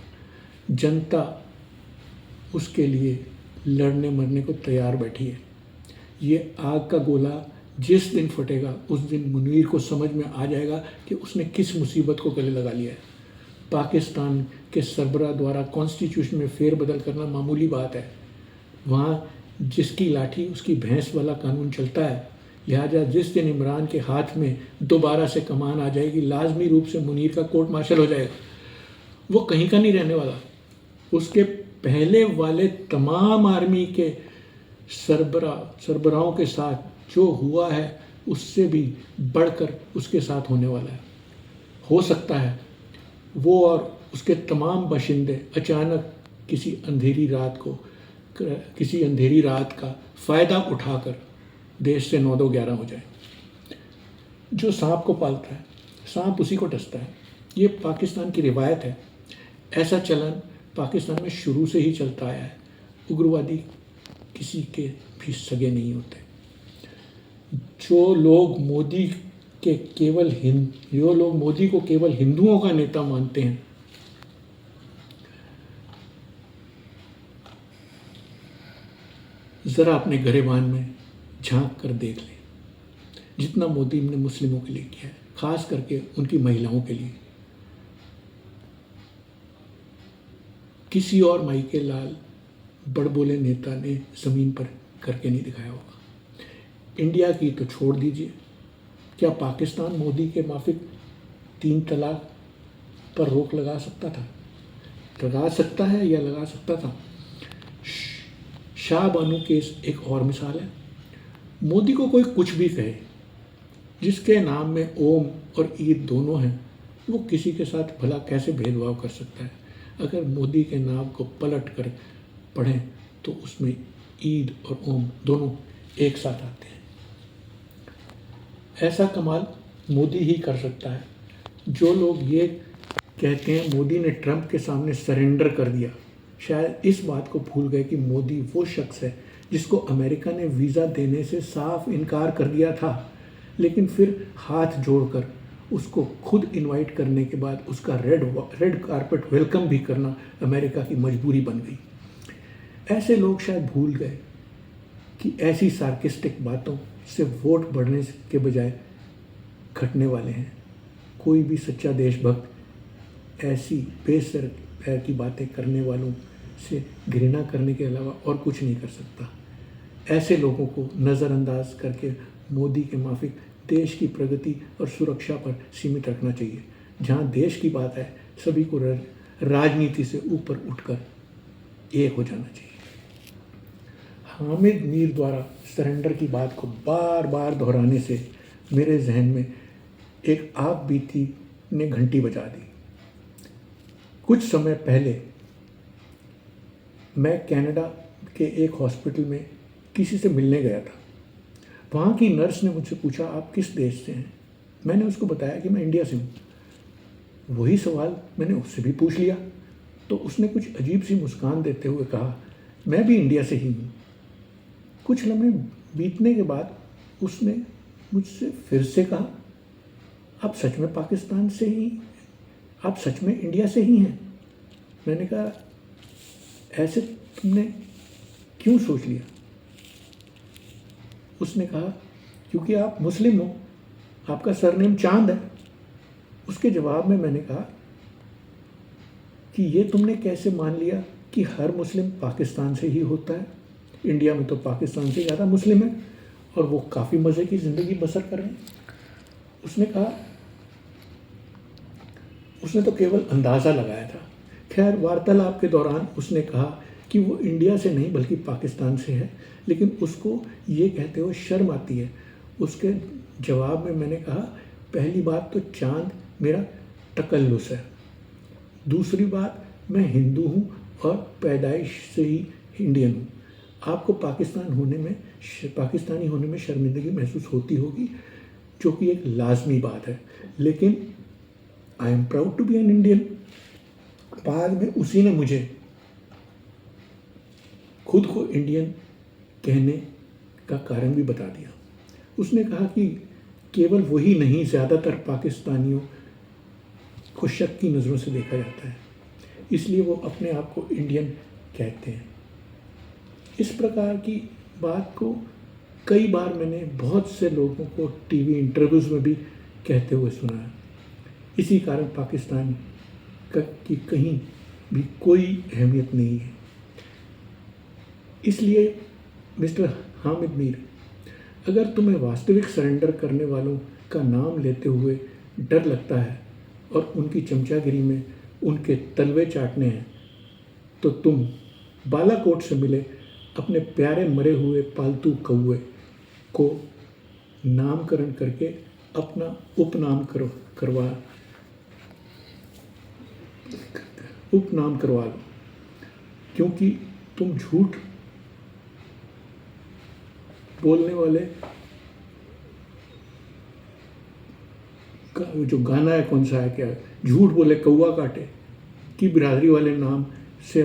जनता उसके लिए लड़ने मरने को तैयार बैठी है। ये आग का गोला जिस दिन फटेगा उस दिन मुनीर को समझ में आ जाएगा कि उसने किस मुसीबत को गले लगा लिया है। पाकिस्तान के सरबराह द्वारा कॉन्स्टिट्यूशन में फेरबदल करना मामूली बात है। वहाँ जिसकी लाठी उसकी भैंस वाला कानून चलता है, लिहाजा जिस दिन इमरान के हाथ में दोबारा से कमान आ जाएगी, लाजमी रूप से मुनीर का कोर्ट मार्शल हो जाएगा। वो कहीं का नहीं रहने वाला। उसके पहले वाले तमाम आर्मी के सरबराहों के साथ जो हुआ है उससे भी बढ़कर उसके साथ होने वाला है। हो सकता है वो और उसके तमाम बाशिंदे अचानक किसी अंधेरी रात का फ़ायदा उठाकर देश से 9-2-11 हो जाए। जो सांप को पालता है सांप उसी को डसता है, ये पाकिस्तान की रिवायत है। ऐसा चलन पाकिस्तान में शुरू से ही चलता आया है। उग्रवादी किसी के भी सगे नहीं होते। जो लोग मोदी को केवल हिंदुओं का नेता मानते हैं, ज़रा अपने गरेबान में झांक कर देख लें। जितना मोदी ने मुस्लिमों के लिए किया है, खास करके उनकी महिलाओं के लिए, किसी और माई के लाल बड़बोले नेता ने ज़मीन पर करके नहीं दिखाया होगा। इंडिया की तो छोड़ दीजिए, क्या पाकिस्तान मोदी के माफिक 3 तलाक पर रोक लगा सकता था? लगा सकता है या लगा सकता था? शाह बानू केस एक और मिसाल है। मोदी को कोई कुछ भी कहे, जिसके नाम में ओम और ईद दोनों हैं, वो किसी के साथ भला कैसे भेदभाव कर सकता है? अगर मोदी के नाम को पलट कर पढ़ें तो उसमें ईद और ओम दोनों एक साथ आते हैं। ऐसा कमाल मोदी ही कर सकता है। जो लोग ये कहते हैं मोदी ने ट्रंप के सामने सरेंडर कर दिया, शायद इस बात को भूल गए कि मोदी वो शख्स है जिसको अमेरिका ने वीज़ा देने से साफ इनकार कर दिया था, लेकिन फिर हाथ जोड़कर उसको खुद इनवाइट करने के बाद उसका रेड कारपेट वेलकम भी करना अमेरिका की मजबूरी बन गई। ऐसे लोग शायद भूल गए कि ऐसी सार्किस्टिक बातों से वोट बढ़ने के बजाय घटने वाले हैं। कोई भी सच्चा देशभक्त ऐसी बेसर पैर की बातें करने वालों से घृणा करने के अलावा और कुछ नहीं कर सकता। ऐसे लोगों को नज़रअंदाज करके मोदी के माफिक देश की प्रगति और सुरक्षा पर सीमित रखना चाहिए। जहां देश की बात है, सभी को राजनीति से ऊपर उठकर एक हो जाना चाहिए। हामिद मीर द्वारा सरेंडर की बात को बार बार दोहराने से मेरे जहन में एक आप बीती ने घंटी बजा दी। कुछ समय पहले मैं कनाडा के एक हॉस्पिटल में किसी से मिलने गया था। वहाँ की नर्स ने मुझसे पूछा, आप किस देश से हैं? मैंने उसको बताया कि मैं इंडिया से हूँ। वही सवाल मैंने उससे भी पूछ लिया तो उसने कुछ अजीब सी मुस्कान देते हुए कहा, मैं भी इंडिया से ही हूँ। कुछ लम्हे बीतने के बाद उसने मुझसे फिर से कहा, आप सच में पाकिस्तान से ही, आप सच में इंडिया से ही हैं? मैंने कहा, ऐसे तुमने क्यों सोच लिया? उसने कहा, क्योंकि आप मुस्लिम हो, आपका सरनेम चांद है। उसके जवाब में मैंने कहा कि ये तुमने कैसे मान लिया कि हर मुस्लिम पाकिस्तान से ही होता है? इंडिया में तो पाकिस्तान से ज़्यादा मुस्लिम है और वो काफ़ी मज़े की ज़िंदगी बसर कर रहे हैं। उसने कहा, उसने तो केवल अंदाज़ा लगाया था। खैर, वार्तालाप के दौरान उसने कहा कि वो इंडिया से नहीं बल्कि पाकिस्तान से है, लेकिन उसको ये कहते हुए शर्म आती है। उसके जवाब में मैंने कहा, पहली बात तो चांद मेरा तकल्लुस है, दूसरी बात मैं हिंदू हूँ और पैदाइश से ही इंडियन हूँ। आपको पाकिस्तानी होने में शर्मिंदगी महसूस होती होगी, जो कि एक लाजमी बात है, लेकिन I am proud to be an Indian. बाद में उसी ने मुझे खुद को इंडियन कहने का कारण भी बता दिया। उसने कहा कि केवल वही नहीं, ज़्यादातर पाकिस्तानियों को शक की नज़रों से देखा जाता है, इसलिए वो अपने आप को इंडियन कहते हैं। इस प्रकार की बात को कई बार मैंने बहुत से लोगों को टीवी इंटरव्यूज़ में भी कहते हुए सुना है। इसी कारण पाकिस्तान की कहीं भी कोई अहमियत नहीं है। इसलिए मिस्टर हामिद मीर, अगर तुम्हें वास्तविक सरेंडर करने वालों का नाम लेते हुए डर लगता है और उनकी चमचागिरी में उनके तलवे चाटने हैं, तो तुम बालाकोट से मिले अपने प्यारे मरे हुए पालतू कौवे को नामकरण करके अपना उपनाम करवा लो, क्योंकि तुम झूठ बोलने वाले का जो गाना है, कौन सा है, क्या है, झूठ बोले कौवा काटे की बिरादरी वाले नाम से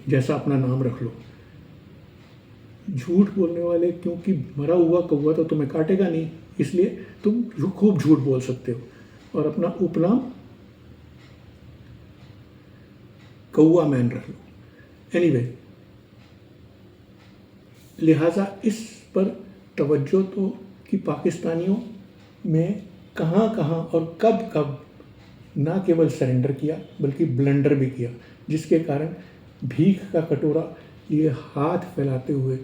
जैसा अपना नाम रख लो। झूठ बोलने वाले, क्योंकि मरा हुआ कौवा तो तुम्हें काटेगा नहीं, इसलिए तुम खूब झूठ बोल सकते हो और अपना उपनाम कौवा मैन रख लो। एनीवे, लिहाजा इस पर तवज्जो तो कि पाकिस्तानियों में कहाँ और कब ना केवल सरेंडर किया बल्कि ब्लंडर भी किया, जिसके कारण भीख का कटोरा लिए हाथ फैलाते हुए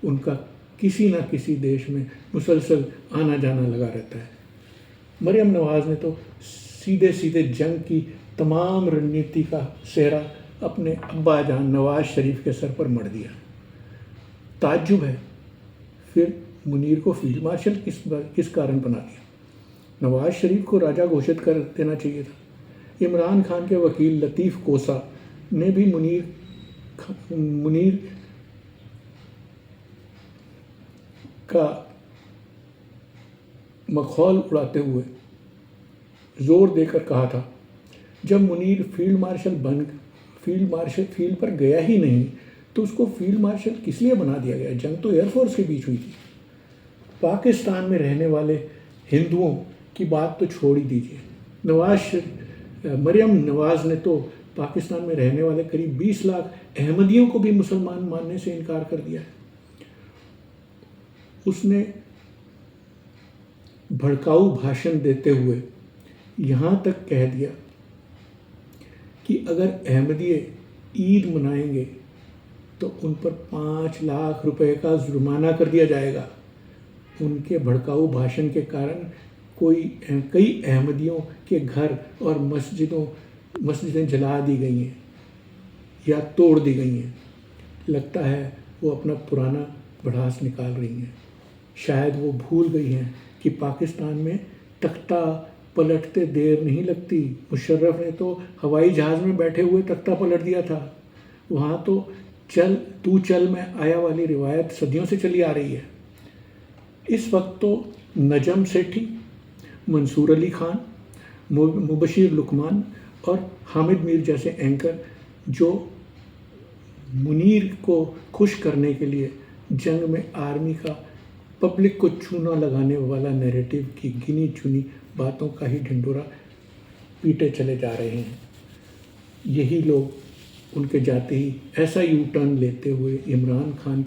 उनका किसी न किसी देश में मुसलसल आना जाना लगा रहता है। मरियम नवाज़ ने तो सीधे सीधे जंग की तमाम रणनीति का सेहरा अपने अब्बा जान नवाज शरीफ के सर पर मढ़ दिया। ताज्जुब है, फिर मुनीर को फील्ड मार्शल किस कारण बना दिया? नवाज शरीफ को राजा घोषित कर देना चाहिए था। इमरान खान के वकील लतीफ़ कोसा ने भी मुनीर का मखौल उड़ाते हुए जोर देकर कहा था, जब मुनीर फील्ड पर गया ही नहीं तो उसको फील्ड मार्शल किस लिए बना दिया गया? जंग तो एयरफोर्स के बीच हुई थी। पाकिस्तान में रहने वाले हिंदुओं की बात तो छोड़ ही दीजिए। मरियम नवाज़ ने तो पाकिस्तान में रहने वाले करीब 20 लाख अहमदियों को भी मुसलमान मानने से इनकार कर दिया है। उसने भड़काऊ भाषण देते हुए यहाँ तक कह दिया कि अगर अहमदी ईद मनाएंगे तो उन पर 5 लाख रुपए का जुर्माना कर दिया जाएगा। उनके भड़काऊ भाषण के कारण कई अहमदियों के घर और मस्जिदें जला दी गई हैं या तोड़ दी गई हैं। लगता है वो अपना पुराना भड़ास निकाल रही हैं। शायद वो भूल गई हैं कि पाकिस्तान में तख्ता पलटते देर नहीं लगती। मुशर्रफ ने तो हवाई जहाज़ में बैठे हुए तख्ता पलट दिया था। वहाँ तो तू चल मैं आया वाली रिवायत सदियों से चली आ रही है। इस वक्त तो नजम सेठी, मंसूर अली खान, मुबशिर लुकमान और हामिद मीर जैसे एंकर जो मुनीर को खुश करने के लिए जंग में आर्मी का पब्लिक को चूना लगाने वाला नैरेटिव की गिनी चुनी बातों का ही ढिंढोरा पीटे चले जा रहे हैं। यही लोग उनके जाते ही ऐसा यू टर्न लेते हुए इमरान खान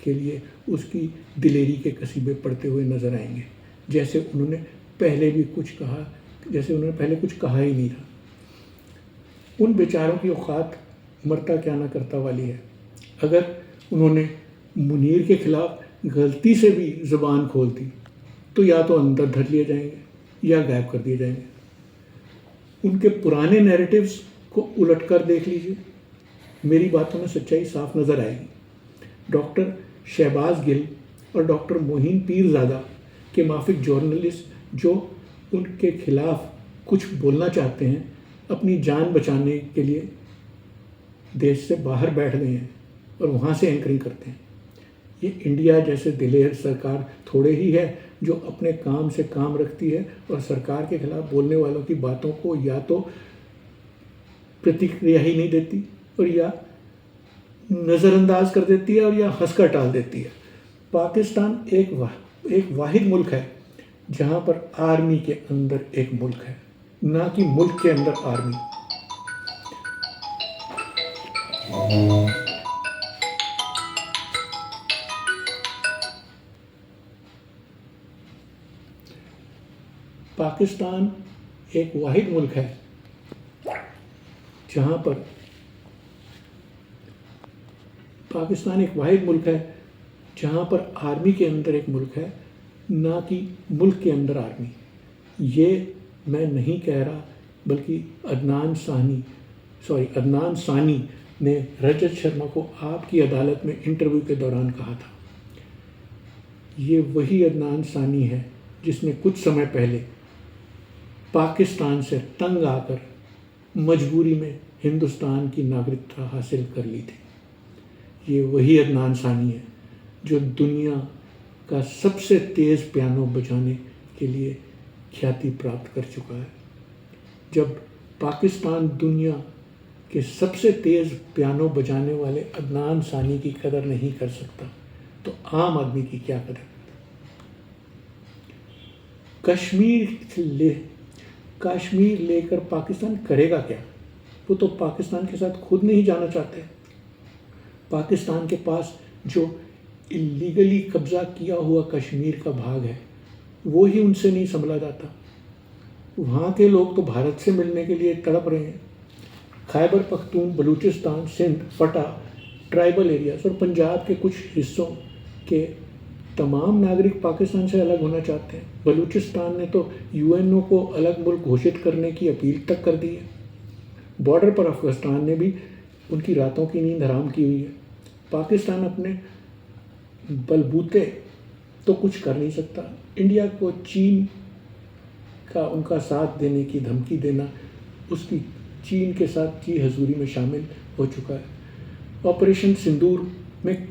के लिए उसकी दिलेरी के कसीबे पढ़ते हुए नजर आएंगे, जैसे उन्होंने पहले कुछ कहा ही नहीं था। उन बेचारों की औकात मरता क्या ना करता वाली है। अगर उन्होंने मुनीर के खिलाफ गलती से भी ज़ुबान खोलती तो या तो अंदर धर लिए जाएंगे या गायब कर दिए जाएंगे। उनके पुराने नैरेटिव्स को उलट कर देख लीजिए, मेरी बातों में सच्चाई साफ नज़र आएगी। डॉक्टर शहबाज गिल और डॉक्टर मोहिन पीरज़ादा के माफिक जर्नलिस्ट जो उनके खिलाफ कुछ बोलना चाहते हैं, अपनी जान बचाने के लिए देश से बाहर बैठ गए हैं और वहाँ से एंकरिंग करते हैं। ये इंडिया जैसे दिलेर सरकार थोड़े ही है जो अपने काम से काम रखती है और सरकार के खिलाफ बोलने वालों की बातों को या तो प्रतिक्रिया ही नहीं देती और या नज़रअंदाज कर देती है और या हंसकर टाल देती है। पाकिस्तान एक वाहिद मुल्क है जहाँ पर आर्मी के अंदर एक मुल्क है, ना कि मुल्क के अंदर आर्मी। पाकिस्तान एक वाहिद मुल्क है जहाँ पर आर्मी के अंदर एक मुल्क है, ना कि मुल्क के अंदर आर्मी। ये मैं नहीं कह रहा, बल्कि अदनान सानी ने रजत शर्मा को आपकी अदालत में इंटरव्यू के दौरान कहा था। ये वही अदनान सानी है जिसने कुछ समय पहले पाकिस्तान से तंग आकर मजबूरी में हिंदुस्तान की नागरिकता हासिल कर ली थी। ये वही अदनान सानी है जो दुनिया का सबसे तेज़ पियानो बजाने के लिए ख्याति प्राप्त कर चुका है। जब पाकिस्तान दुनिया के सबसे तेज़ पियानो बजाने वाले अदनान सानी की कदर नहीं कर सकता तो आम आदमी की क्या कदर? कश्मीर लेकर पाकिस्तान करेगा क्या? वो तो पाकिस्तान के साथ खुद नहीं जाना चाहते। पाकिस्तान के पास जो इलीगली कब्ज़ा किया हुआ कश्मीर का भाग है वो ही उनसे नहीं संभला जाता। वहाँ के लोग तो भारत से मिलने के लिए तड़प रहे हैं। खैबर पख्तून, बलूचिस्तान, सिंध, फटा ट्राइबल एरियाज और पंजाब के कुछ हिस्सों के तमाम नागरिक पाकिस्तान से अलग होना चाहते हैं। बलूचिस्तान ने तो यूएनओ को अलग मुल्क घोषित करने की अपील तक कर दी है। बॉर्डर पर अफगानिस्तान ने भी उनकी रातों की नींद हराम की हुई है। पाकिस्तान अपने बलबूते तो कुछ कर नहीं सकता। इंडिया को चीन का उनका साथ देने की धमकी देना उसकी चीन के साथ जी हजूरी में शामिल हो चुका है। ऑपरेशन सिंदूर में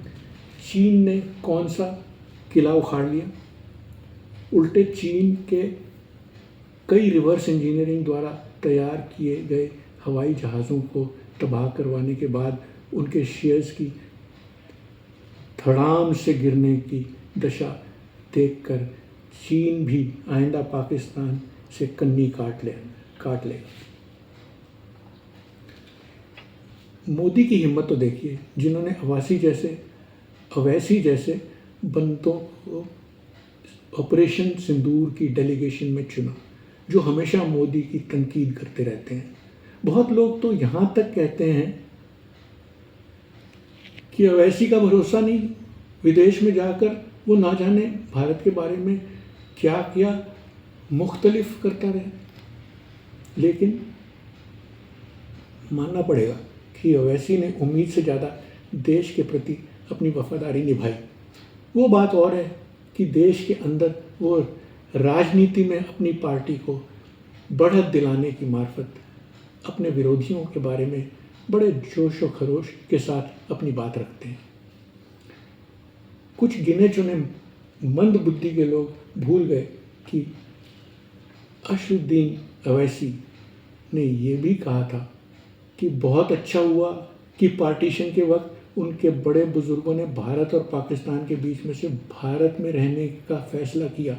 चीन ने कौन सा किला उखाड़ लिया? उल्टे चीन के कई रिवर्स इंजीनियरिंग द्वारा तैयार किए गए हवाई जहाज़ों को तबाह करवाने के बाद उनके शेयर्स की धड़ाम से गिरने की दशा देखकर चीन भी आइंदा पाकिस्तान से कन्नी काट लेगा। मोदी की हिम्मत तो देखिए, जिन्होंने अवैसी जैसे बंदों को ऑपरेशन सिंदूर की डेलीगेशन में चुना, जो हमेशा मोदी की तनकीद करते रहते हैं। बहुत लोग तो यहाँ तक कहते हैं कि अवैसी का भरोसा नहीं, विदेश में जाकर वो ना जाने भारत के बारे में क्या क्या मुख्तलिफ करता रहे। लेकिन मानना पड़ेगा कि अवैसी ने उम्मीद से ज़्यादा देश के प्रति अपनी वफादारी निभाई। वो बात और है कि देश के अंदर वो राजनीति में अपनी पार्टी को बढ़त दिलाने की मार्फत अपने विरोधियों के बारे में बड़े जोश और खरोश के साथ अपनी बात रखते हैं। कुछ गिने चुने मंद बुद्धि के लोग भूल गए कि असदुद्दीन अवैसी ने ये भी कहा था कि बहुत अच्छा हुआ कि पार्टीशन के वक्त उनके बड़े बुजुर्गों ने भारत और पाकिस्तान के बीच में से भारत में रहने का फैसला किया।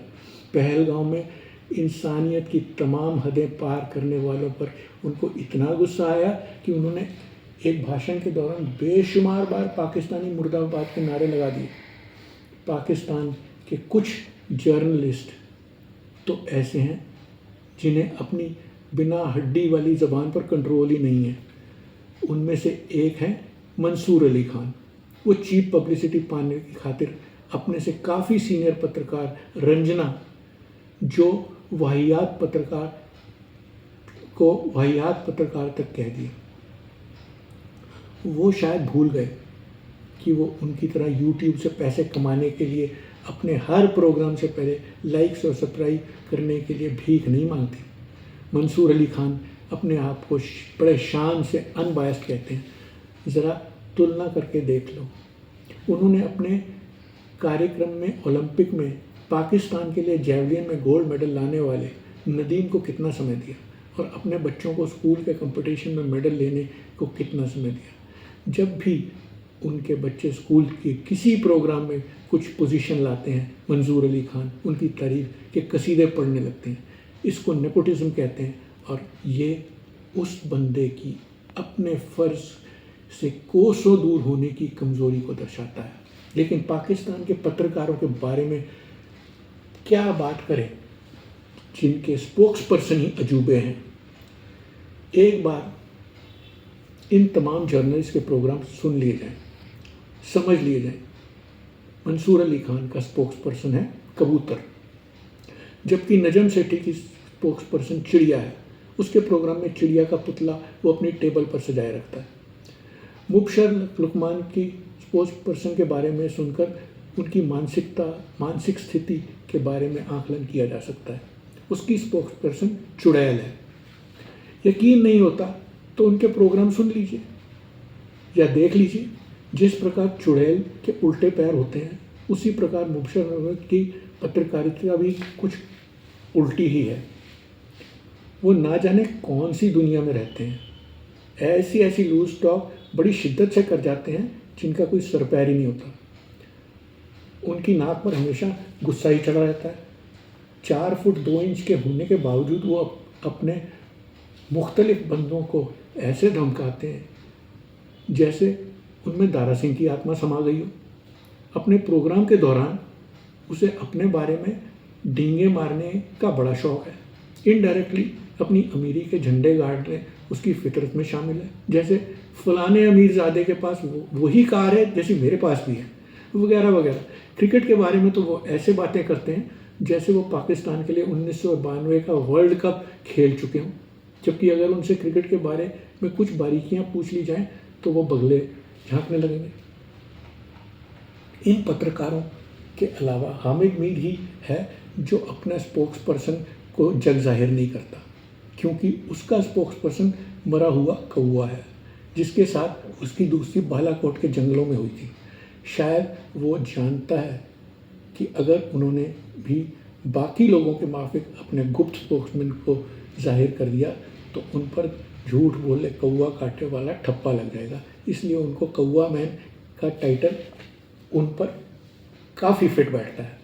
पहलगाम में इंसानियत की तमाम हदें पार करने वालों पर उनको इतना गुस्सा आया कि उन्होंने एक भाषण के दौरान बेशुमार बार पाकिस्तानी मुर्दाबाद के नारे लगा दिए। पाकिस्तान के कुछ जर्नलिस्ट तो ऐसे हैं जिन्हें अपनी बिना हड्डी वाली ज़बान पर कंट्रोल ही नहीं है। उनमें से एक है मंसूर अली खान। वो चीप पब्लिसिटी पाने की खातिर अपने से काफ़ी सीनियर पत्रकार रंजना, जो वाहियात पत्रकार तक कह दिए। वो शायद भूल गए कि वो उनकी तरह यूट्यूब से पैसे कमाने के लिए अपने हर प्रोग्राम से पहले लाइक्स और सब्सक्राइब करने के लिए भीख नहीं मांगते। मंसूर अली खान अपने आप को बड़े शान से अनबायस्ड कहते हैं। ज़रा तुलना करके देख लो, उन्होंने अपने कार्यक्रम में ओलंपिक में पाकिस्तान के लिए जैवलिन में गोल्ड मेडल लाने वाले नदीम को कितना समय दिया और अपने बच्चों को स्कूल के कंपटीशन में मेडल लेने को कितना समय दिया। जब भी उनके बच्चे स्कूल के किसी प्रोग्राम में कुछ पोजीशन लाते हैं, मंसूर अली खान उनकी तारीफ के कसीदे पढ़ने लगते हैं। इसको नेपोटिज्म कहते हैं और ये उस बंदे की अपने फ़र्ज़ से कोसों दूर होने की कमज़ोरी को दर्शाता है। लेकिन पाकिस्तान के पत्रकारों के बारे में क्या बात करें, जिनके स्पोक्स पर्सन ही अजूबे हैं। एक बार इन तमाम जर्नलिस्ट के प्रोग्राम सुन लिए जाएं, समझ लिए जाएं। मंसूर अली खान का स्पोक्स पर्सन है कबूतर, जबकि नजम सेठी की स्पोक्स पर्सन चिड़िया है। उसके प्रोग्राम में चिड़िया का पुतला वो अपनी टेबल पर सजाए रखता है। मुबशर लुकमान की स्पोक्स पर्सन के बारे में सुनकर उनकी मानसिक स्थिति के बारे में आकलन किया जा सकता है। उसकी स्पोक्स पर्सन चुड़ैल है। यकीन नहीं होता तो उनके प्रोग्राम सुन लीजिए या देख लीजिए। जिस प्रकार चुड़ैल के उल्टे पैर होते हैं, उसी प्रकार मुबशर की पत्रकारिता भी कुछ उल्टी ही है। वो ना जाने कौन सी दुनिया में रहते हैं। ऐसी लूज टॉक बड़ी शिद्दत से कर जाते हैं जिनका कोई सर पैर ही नहीं होता। उनकी नाक पर हमेशा गुस्सा ही चढ़ा रहता है। 4 फुट 2 इंच के होने के बावजूद वो अपने मुख्तलिफ बंदों को ऐसे धमकाते हैं जैसे उनमें दारा सिंह की आत्मा समा गई हो। अपने प्रोग्राम के दौरान उसे अपने बारे में डींगे मारने का बड़ा शौक़ है। इनडायरेक्टली अपनी अमीरी के झंडे गाड़ने उसकी फितरत में शामिल है। जैसे फलाने अमीरजादे के पास वही कार है जैसी मेरे पास भी है, वगैरह वगैरह। क्रिकेट के बारे में तो वो ऐसे बातें करते हैं जैसे वो पाकिस्तान के लिए 1992 का वर्ल्ड कप खेल चुके हों, जबकि अगर उनसे क्रिकेट के बारे में कुछ बारीकियां पूछ ली जाएं तो वो बगले झांकने लगेंगे। इन पत्रकारों के अलावा हामिद मीर ही है जो अपना स्पोक्स पर्सन को जग जाहिर नहीं करता, क्योंकि उसका स्पोक्स पर्सन मरा हुआ कौवा है जिसके साथ उसकी दूसरी बालाकोट के जंगलों में हुई थी। शायद वो जानता है कि अगर उन्होंने भी बाकी लोगों के माफिक अपने गुप्त स्पोक्समैन को जाहिर कर दिया तो उन पर झूठ बोले कौवा काटे वाला ठप्पा लग जाएगा, इसलिए उनको कौवा मैन का टाइटल उन पर काफ़ी फिट बैठता है।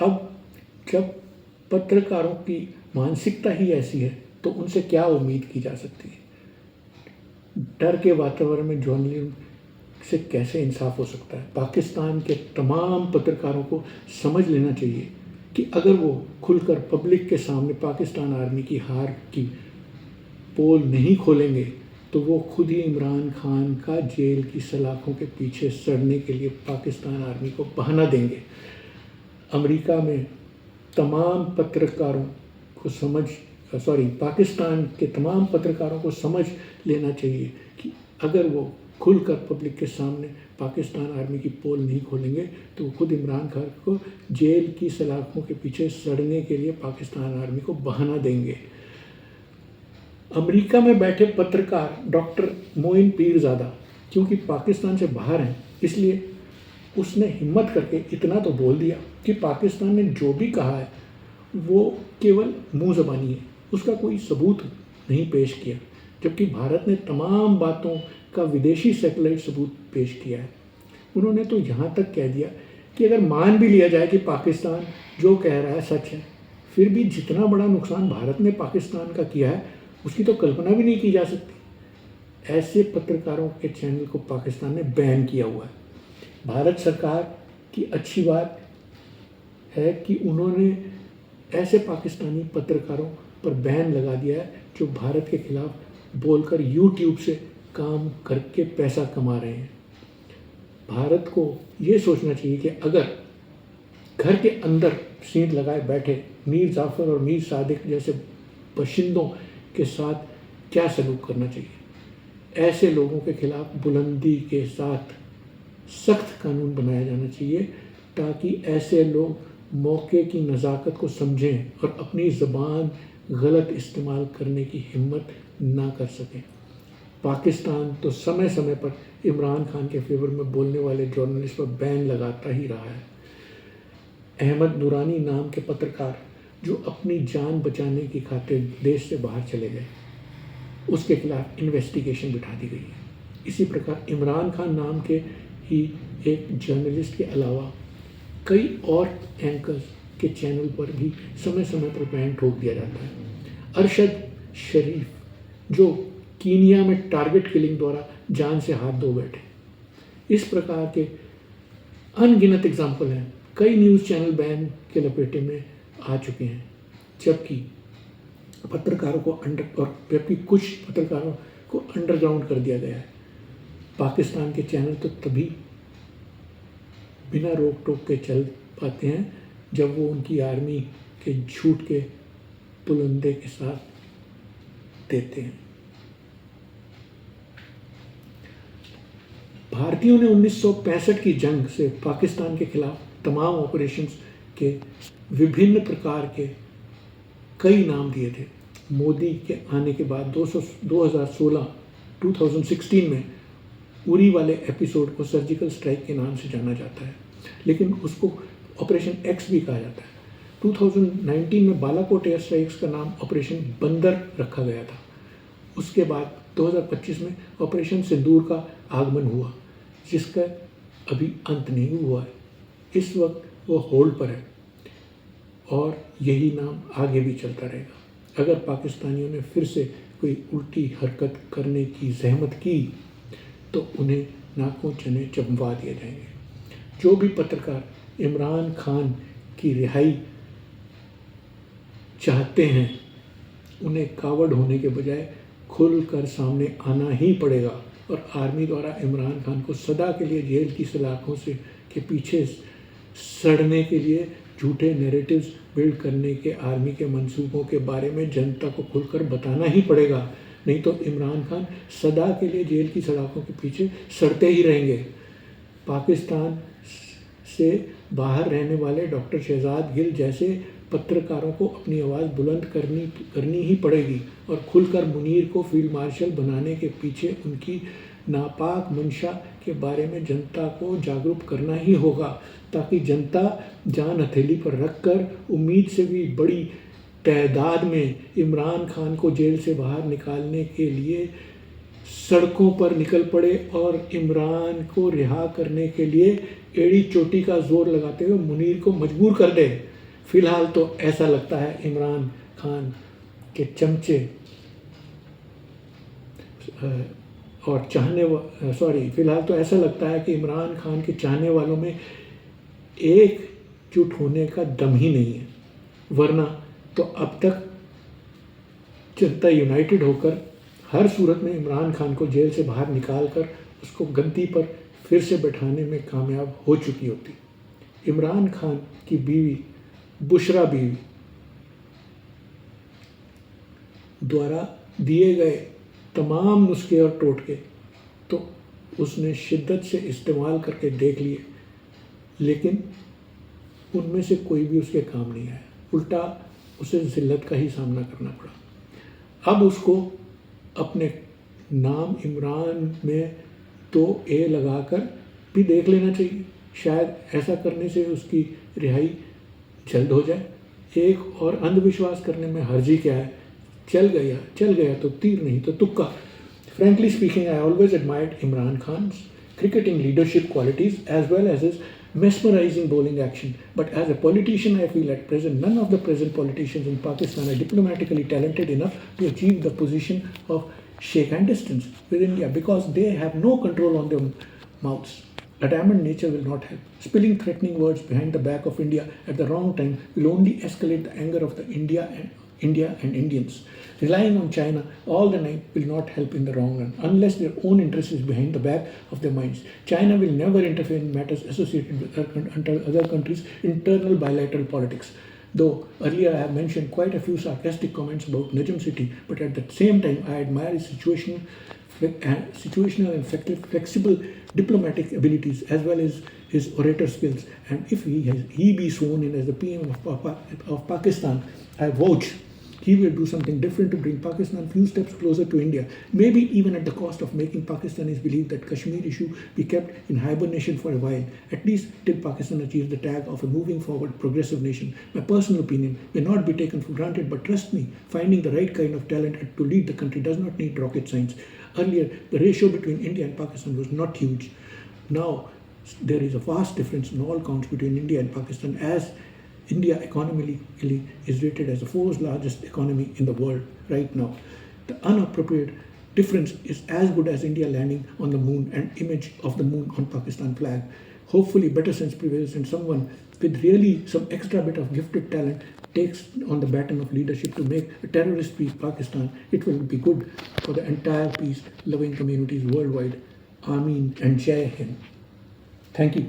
अब जब पत्रकारों की मानसिकता ही ऐसी है तो उनसे क्या उम्मीद की जा सकती है। डर के वातावरण में जर्नलिज्म से कैसे इंसाफ हो सकता है। पाकिस्तान के तमाम पत्रकारों को समझ लेना चाहिए कि अगर वो खुलकर पब्लिक के सामने पाकिस्तान आर्मी की हार की पोल नहीं खोलेंगे तो वो खुद ही इमरान खान का जेल की सलाखों के पीछे सड़ने के लिए पाकिस्तान आर्मी को बहाना देंगे। अमेरिका में तमाम पत्रकारों को पाकिस्तान के तमाम पत्रकारों को समझ लेना चाहिए कि अगर वो खुलकर पब्लिक के सामने पाकिस्तान आर्मी की पोल नहीं खोलेंगे तो वो खुद इमरान खान को जेल की सलाखों के पीछे सड़ने के लिए पाकिस्तान आर्मी को बहाना देंगे। अमेरिका में बैठे पत्रकार डॉक्टर मोइन पीरजादा क्योंकि पाकिस्तान से बाहर हैं, इसलिए उसने हिम्मत करके इतना तो बोल दिया कि पाकिस्तान ने जो भी कहा है वो केवल मुंह ज़बानी है, उसका कोई सबूत नहीं पेश किया, जबकि भारत ने तमाम बातों का विदेशी सैटेलाइट सबूत पेश किया है। उन्होंने तो यहाँ तक कह दिया कि अगर मान भी लिया जाए कि पाकिस्तान जो कह रहा है सच है, फिर भी जितना बड़ा नुकसान भारत ने पाकिस्तान का किया है उसकी तो कल्पना भी नहीं की जा सकती। ऐसे पत्रकारों के चैनल को पाकिस्तान ने बैन किया हुआ है। भारत सरकार की अच्छी बात है कि उन्होंने ऐसे पाकिस्तानी पत्रकारों पर बैन लगा दिया है जो भारत के खिलाफ बोलकर यूट्यूब से काम करके पैसा कमा रहे हैं। भारत को ये सोचना चाहिए कि अगर घर के अंदर सींध लगाए बैठे मीर जाफ़र और मीर सादिक जैसे बशिंदों के साथ क्या सलूक करना चाहिए। ऐसे लोगों के खिलाफ बुलंदी के साथ सख्त कानून बनाया जाना चाहिए ताकि ऐसे लोग मौके की नज़ाकत को समझें और अपनी ज़बान गलत इस्तेमाल करने की हिम्मत ना कर सकें। पाकिस्तान तो समय समय पर इमरान खान के फेवर में बोलने वाले जर्नलिस्ट पर बैन लगाता ही रहा है। अहमद नूरानी नाम के पत्रकार जो अपनी जान बचाने की खातिर देश से बाहर चले गए, उसके खिलाफ इन्वेस्टिगेशन बिठा दी गई है। इसी प्रकार इमरान खान नाम के ही एक जर्नलिस्ट के अलावा कई और एंकर्स के चैनल पर भी समय समय पर बैन ठोक दिया जाता है। अरशद शरीफ जो कीनिया में टारगेट किलिंग द्वारा जान से हाथ धो बैठे, इस प्रकार के अनगिनत एग्जाम्पल हैं। कई न्यूज़ चैनल बैन के लपेटे में आ चुके हैं, जबकि कुछ पत्रकारों को अंडरग्राउंड कर दिया गया है। पाकिस्तान के चैनल तो तभी बिना रोक टोक के चल पाते हैं जब वो उनकी आर्मी के झूठ के पुलंदे के साथ देते हैं। भारतीयों ने 1965 की जंग से पाकिस्तान के खिलाफ तमाम ऑपरेशंस के विभिन्न प्रकार के कई नाम दिए थे। मोदी के आने के बाद 2016 में उरी वाले एपिसोड को सर्जिकल स्ट्राइक के नाम से जाना जाता है, लेकिन उसको ऑपरेशन एक्स भी कहा जाता है। 2019 में बालाकोट एयर स्ट्राइक्स का नाम ऑपरेशन बंदर रखा गया था। उसके बाद 2025 में ऑपरेशन सिंदूर का आगमन हुआ, जिसका अभी अंत नहीं हुआ है। इस वक्त वो होल्ड पर है और यही नाम आगे भी चलता रहेगा। अगर पाकिस्तानियों ने फिर से कोई उल्टी हरकत करने की जहमत की तो उन्हें नाकों चने चबवा दिए जाएंगे। जो भी पत्रकार इमरान खान की रिहाई चाहते हैं उन्हें कावड़ होने के बजाय खुलकर सामने आना ही पड़ेगा और आर्मी द्वारा इमरान खान को सदा के लिए जेल की सलाखों से के पीछे सड़ने के लिए झूठे नैरेटिव्स बिल्ड करने के आर्मी के मंसूबों के बारे में जनता को खुलकर बताना ही पड़ेगा, नहीं तो इमरान खान सदा के लिए जेल की सलाखों के पीछे सड़ते ही रहेंगे। पाकिस्तान से बाहर रहने वाले डॉक्टर शहजाद गिल जैसे पत्रकारों को अपनी आवाज़ बुलंद करनी ही पड़ेगी और खुलकर मुनीर को फील्ड मार्शल बनाने के पीछे उनकी नापाक मंशा के बारे में जनता को जागरूक करना ही होगा, ताकि जनता जान हथेली पर रखकर उम्मीद से भी बड़ी तादाद में इमरान खान को जेल से बाहर निकालने के लिए सड़कों पर निकल पड़े और इमरान को रिहा करने के लिए एड़ी चोटी का जोर लगाते हुए मुनीर को मजबूर कर दे। फिलहाल तो ऐसा लगता है इमरान खान के चमचे और फिलहाल तो ऐसा लगता है कि इमरान खान के चाहने वालों में एकजुट होने का दम ही नहीं है, वरना तो अब तक जनता यूनाइटेड होकर हर सूरत में इमरान खान को जेल से बाहर निकालकर उसको गद्दी पर फिर से बैठाने में कामयाब हो चुकी होती। इमरान खान की बीवी बुशरा बीवी द्वारा दिए गए तमाम नुस्खे और टोटके तो उसने शिद्दत से इस्तेमाल करके देख लिए, लेकिन उनमें से कोई भी उसके काम नहीं आया, उल्टा उसे जिल्लत का ही सामना करना पड़ा। अब उसको अपने नाम इमरान में तो ए लगाकर भी देख लेना चाहिए, शायद ऐसा करने से उसकी रिहाई जल्द हो जाए। एक और अंधविश्वास करने में हर्जी क्या है, चल गया तो तीर नहीं तो तुक्का। Frankly speaking, I always admired Imran Khan's cricketing leadership qualities as well as his mesmerizing bowling action. But as a politician, I feel at present none of the present politicians in Pakistan are diplomatically talented enough to achieve the position of shake hand distance with India, because they have no control on their mouths. Adamant nature will not help. Spilling threatening words behind the back of India at the wrong time will only escalate the anger of the India and Indians. Relying on China all the time will not help in the long run, unless their own interest is behind the back of their minds. China will never interfere in matters associated with other countries' internal bilateral politics. Though earlier I have mentioned quite a few sarcastic comments about Najm City, but at the same time I admire his situational and flexible diplomatic abilities as well as his orator skills. And if he be sworn in as the PM of Pakistan, I vouch he will do something different to bring Pakistan a few steps closer to India, maybe even at the cost of making Pakistanis believe that Kashmir issue be kept in hibernation for a while, at least till Pakistan achieves the tag of a moving forward progressive nation. My personal opinion may not be taken for granted, but trust me, finding the right kind of talent to lead the country does not need rocket science. Earlier, the ratio between India and Pakistan was not huge. Now, there is a vast difference in all counts between India and Pakistan, as India economically is rated as the fourth largest economy in the world right now. The unappropriate difference is as good as India landing on the moon and image of the moon on Pakistan flag. Hopefully better sense prevails and someone with really some extra bit of gifted talent takes on the baton of leadership to make a terrorist-free Pakistan. It will be good for the entire peace-loving communities worldwide. Ameen and Jai Hind. Thank you.